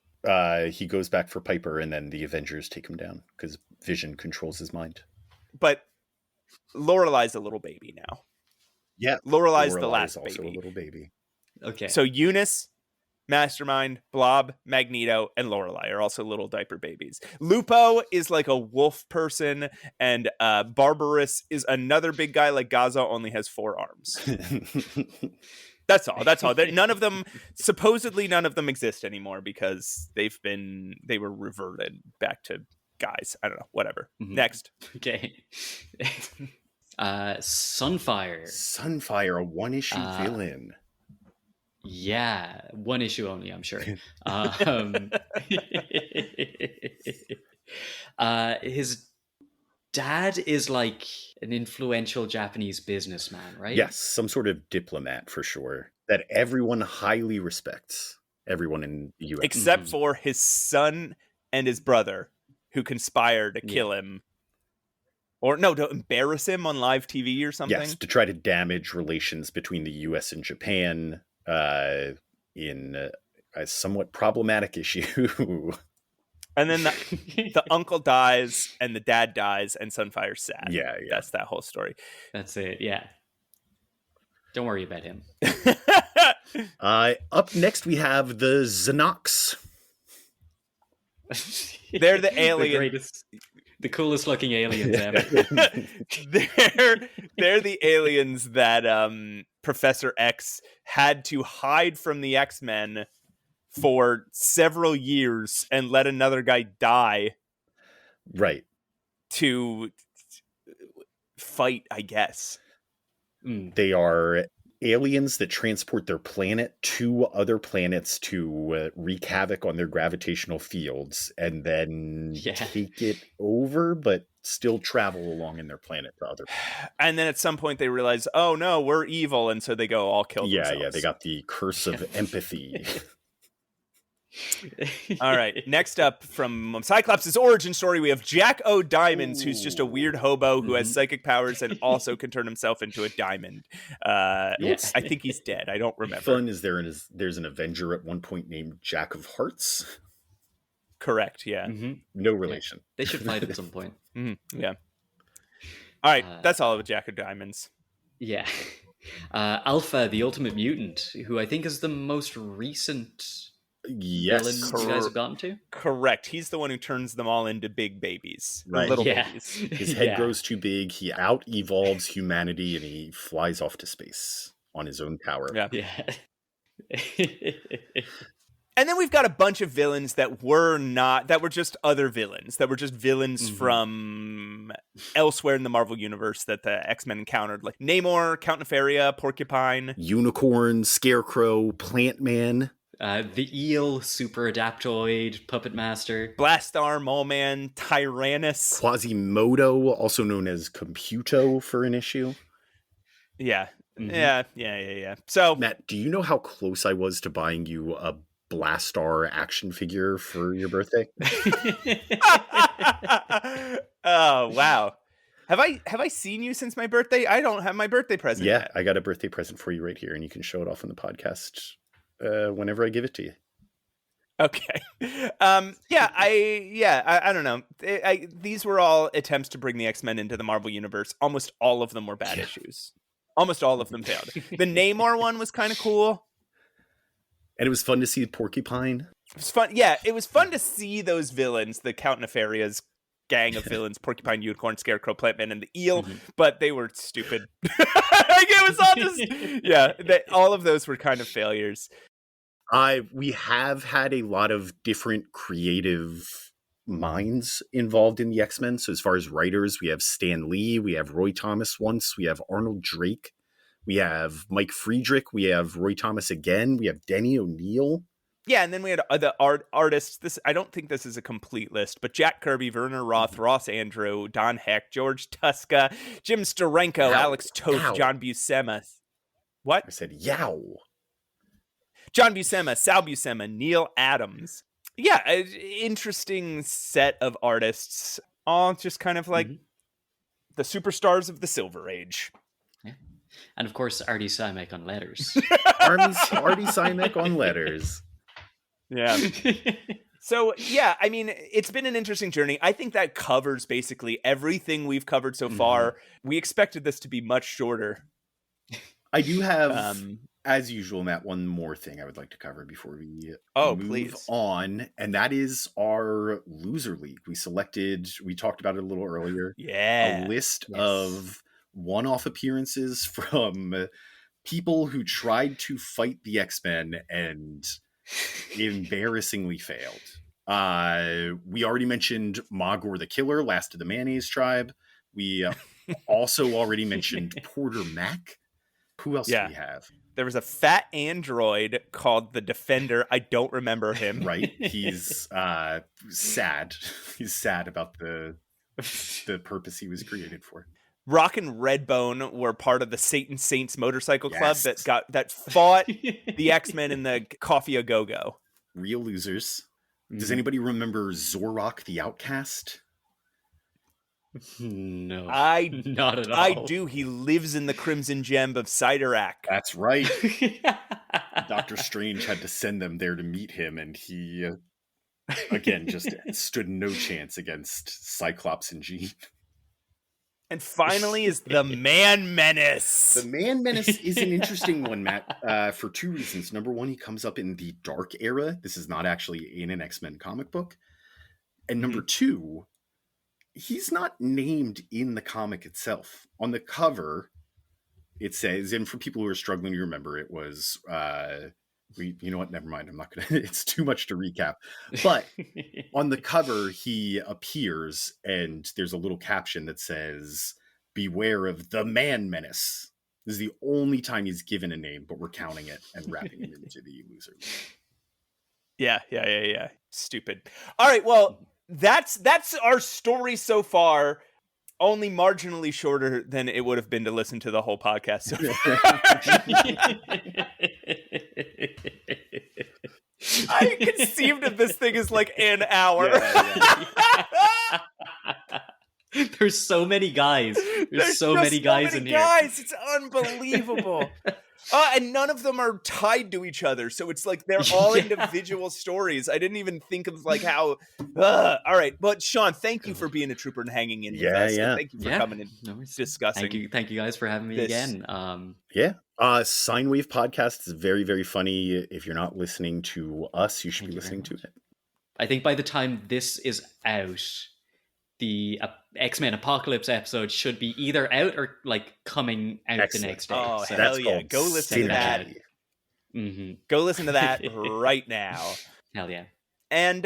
He goes back for Piper, and then the Avengers take him down because Vision controls his mind. But Lorelei's a little baby now. Yeah. Lorelei's the last also baby. A little baby. Okay. So Eunice Mastermind, Blob, Magneto, and Lorelei are also little diaper babies. Lupo is like a wolf person, and Barbarous is another big guy like Gaza, only has 4 arms. That's all. Supposedly none of them exist anymore because they were reverted back to guys. I don't know, whatever. Mhm. Next. Okay. Sunfire. Sunfire, a one-issue villain. Yeah, 1 issue only, I'm sure. His dad is like an influential Japanese businessman, right? Yes, some sort of diplomat for sure that everyone highly respects. Everyone in the US. Except for his son and his brother, who conspire to kill him. Or no, to embarrass him on live TV or something. Yes, to try to damage relations between the US and Japan in a somewhat problematic issue. And then the uncle dies and the dad dies and Sunfire's sad. Yeah. That's that whole story. That's it, yeah. Don't worry about him. Up next we have the Xenox. They're the aliens. The coolest looking aliens ever. They're the aliens that Professor X had to hide from the X-Men for several years and let another guy die. Right. To fight, I guess. They are aliens that transport their planet to other planets to wreak havoc on their gravitational fields and then take it over, but still travel along in their planet to other planets. And then at some point they realize, oh no, we're evil, and so they go all kill themselves. Yeah, they got the curse of empathy. All right, next up from Cyclops' origin story, we have Jack O'Diamonds, who's just a weird hobo who has psychic powers and also can turn himself into a diamond. I think he's dead. I don't remember. Fun is there's an Avenger at one point named Jack of Hearts. Correct, yeah. No relation. They should fight at some point. Yeah. All right, that's all of Jack O'Diamonds. Yeah. Alpha, the Ultimate Mutant, who I think is the most recent... villain you guys have gotten to? Correct. He's the one who turns them all into big babies. Right. Little babies. His head grows too big. He out-evolves humanity and he flies off to space on his own tower. Yeah. And then we've got a bunch of villains that were just other villains, that were just villains from elsewhere in the Marvel Universe that the X-Men encountered, like Namor, Count Nefaria, Porcupine, Unicorn, Scarecrow, Plant Man. The Eel, Super Adaptoid, Puppet Master, Blastar, Mole Man, Tyrannus, Quasimodo, also known as Computo for an issue. Yeah. So, Matt, do you know how close I was to buying you a Blastar action figure for your birthday? Oh, wow. Have I seen you since my birthday? I don't have my birthday present yet. I got a birthday present for you right here, and you can show it off on the podcast whenever I give it to you. Okay. I don't know. These were all attempts to bring the X-Men into the Marvel Universe. Almost all of them were bad issues. Almost all of them failed. The Namor one was kind of cool. And it was fun to see Porcupine. It was fun. Yeah, it was fun to see those villains, the Count Nefaria's gang of villains, Porcupine, Unicorn, Scarecrow, Plantman, and the Eel, but they were stupid. It was all just... all of those were kind of failures. We have had a lot of different creative minds involved in the X-Men. So as far as writers, we have Stan Lee, we have Roy Thomas once, we have Arnold Drake, we have Mike Friedrich, we have Roy Thomas again, we have Denny O'Neil. Yeah, and then we had the artists. I don't think this is a complete list, but Jack Kirby, Werner Roth, Ross Andrew, Don Heck, George Tuska, Jim Steranko, Alex Toth, John Buscema. What? I said, yow. John Buscema, Sal Buscema, Neil Adams. Yeah, an interesting set of artists, all just kind of like the superstars of the Silver Age. Yeah. And of course, Artie Simek on letters. Artie Simek on letters. Yeah. So, yeah, I mean, it's been an interesting journey. I think that covers basically everything we've covered so far. We expected this to be much shorter. I do have... as usual, Matt, one more thing I would like to cover before we move please. on, and that is our loser league. We talked about it a little earlier. Yeah. A list of one-off appearances from people who tried to fight the X-Men and embarrassingly failed. We already mentioned Magor the Killer, last of the Mayonnaise Tribe. We also already mentioned Porter Mac. Who else do we have? There was a fat android called the Defender. I don't remember him. Right. He's sad. He's sad about the purpose he was created for. Rock and Redbone were part of the Satan Saints motorcycle club that fought the X-Men in the Coffee A Go-Go. Real losers. Does anybody remember Zorok the Outcast? No, not at all. I do. He lives in the Crimson Gem of Sidorak. That's right. Dr. Strange had to send them there to meet him, and he, again, just stood no chance against Cyclops and Jean. And finally is the Man Menace. The Man Menace is an interesting one, Matt, for two reasons. Number one, he comes up in the Dark Era. This is not actually in an X-Men comic book. And number two, he's not named in the comic itself. On the cover, it says, and for people who are struggling to remember, it was, you know what, never mind. I'm not going to, it's too much to recap. But on the cover, he appears and there's a little caption that says, "Beware of the Man Menace." This is the only time he's given a name, but we're counting it and wrapping him into the loser. Yeah. Stupid. All right, well, that's our story so far. Only marginally shorter than it would have been to listen to the whole podcast. So I conceived of this thing as like an hour. There's so many guys. There's so many guys in here. It's unbelievable. And none of them are tied to each other. So it's like they're all individual stories. I didn't even think of like how. All right. But Sean, thank you for being a trooper and hanging in with us. Yeah. Thank you for coming and discussing. Thank you guys for having me again. Sine Wave podcast is very, very funny. If you're not listening to us, you should be listening to it. I think by the time this is out, the X-Men Apocalypse episode should be either out or like coming out the next day. Oh, so hell yeah. Go listen to that. Mm-hmm. Go listen to that right now. Hell yeah. And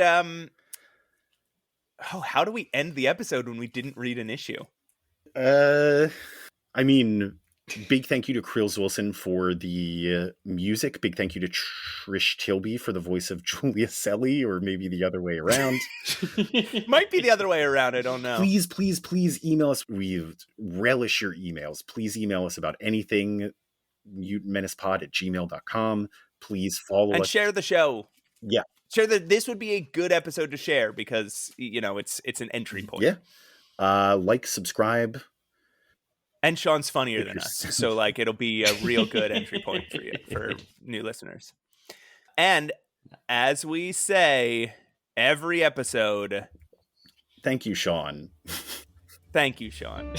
how do we end the episode when we didn't read an issue? I mean, big thank you to Krills Wilson for the music. Big thank you to Trish Tilby for the voice of Julia Selly, or maybe the other way around. Might be the other way around. I don't know. Please email us. We relish your emails. Please email us about anything. mutantmenacepod@gmail.com. Please follow us. And share the show. Yeah. Share that. This would be a good episode to share because, you know, it's an entry point. Yeah. Like, subscribe. And Sean's funnier than us. So, like, it'll be a real good entry point for you, for new listeners. And as we say every episode... Thank you, Sean. Thank you, Sean.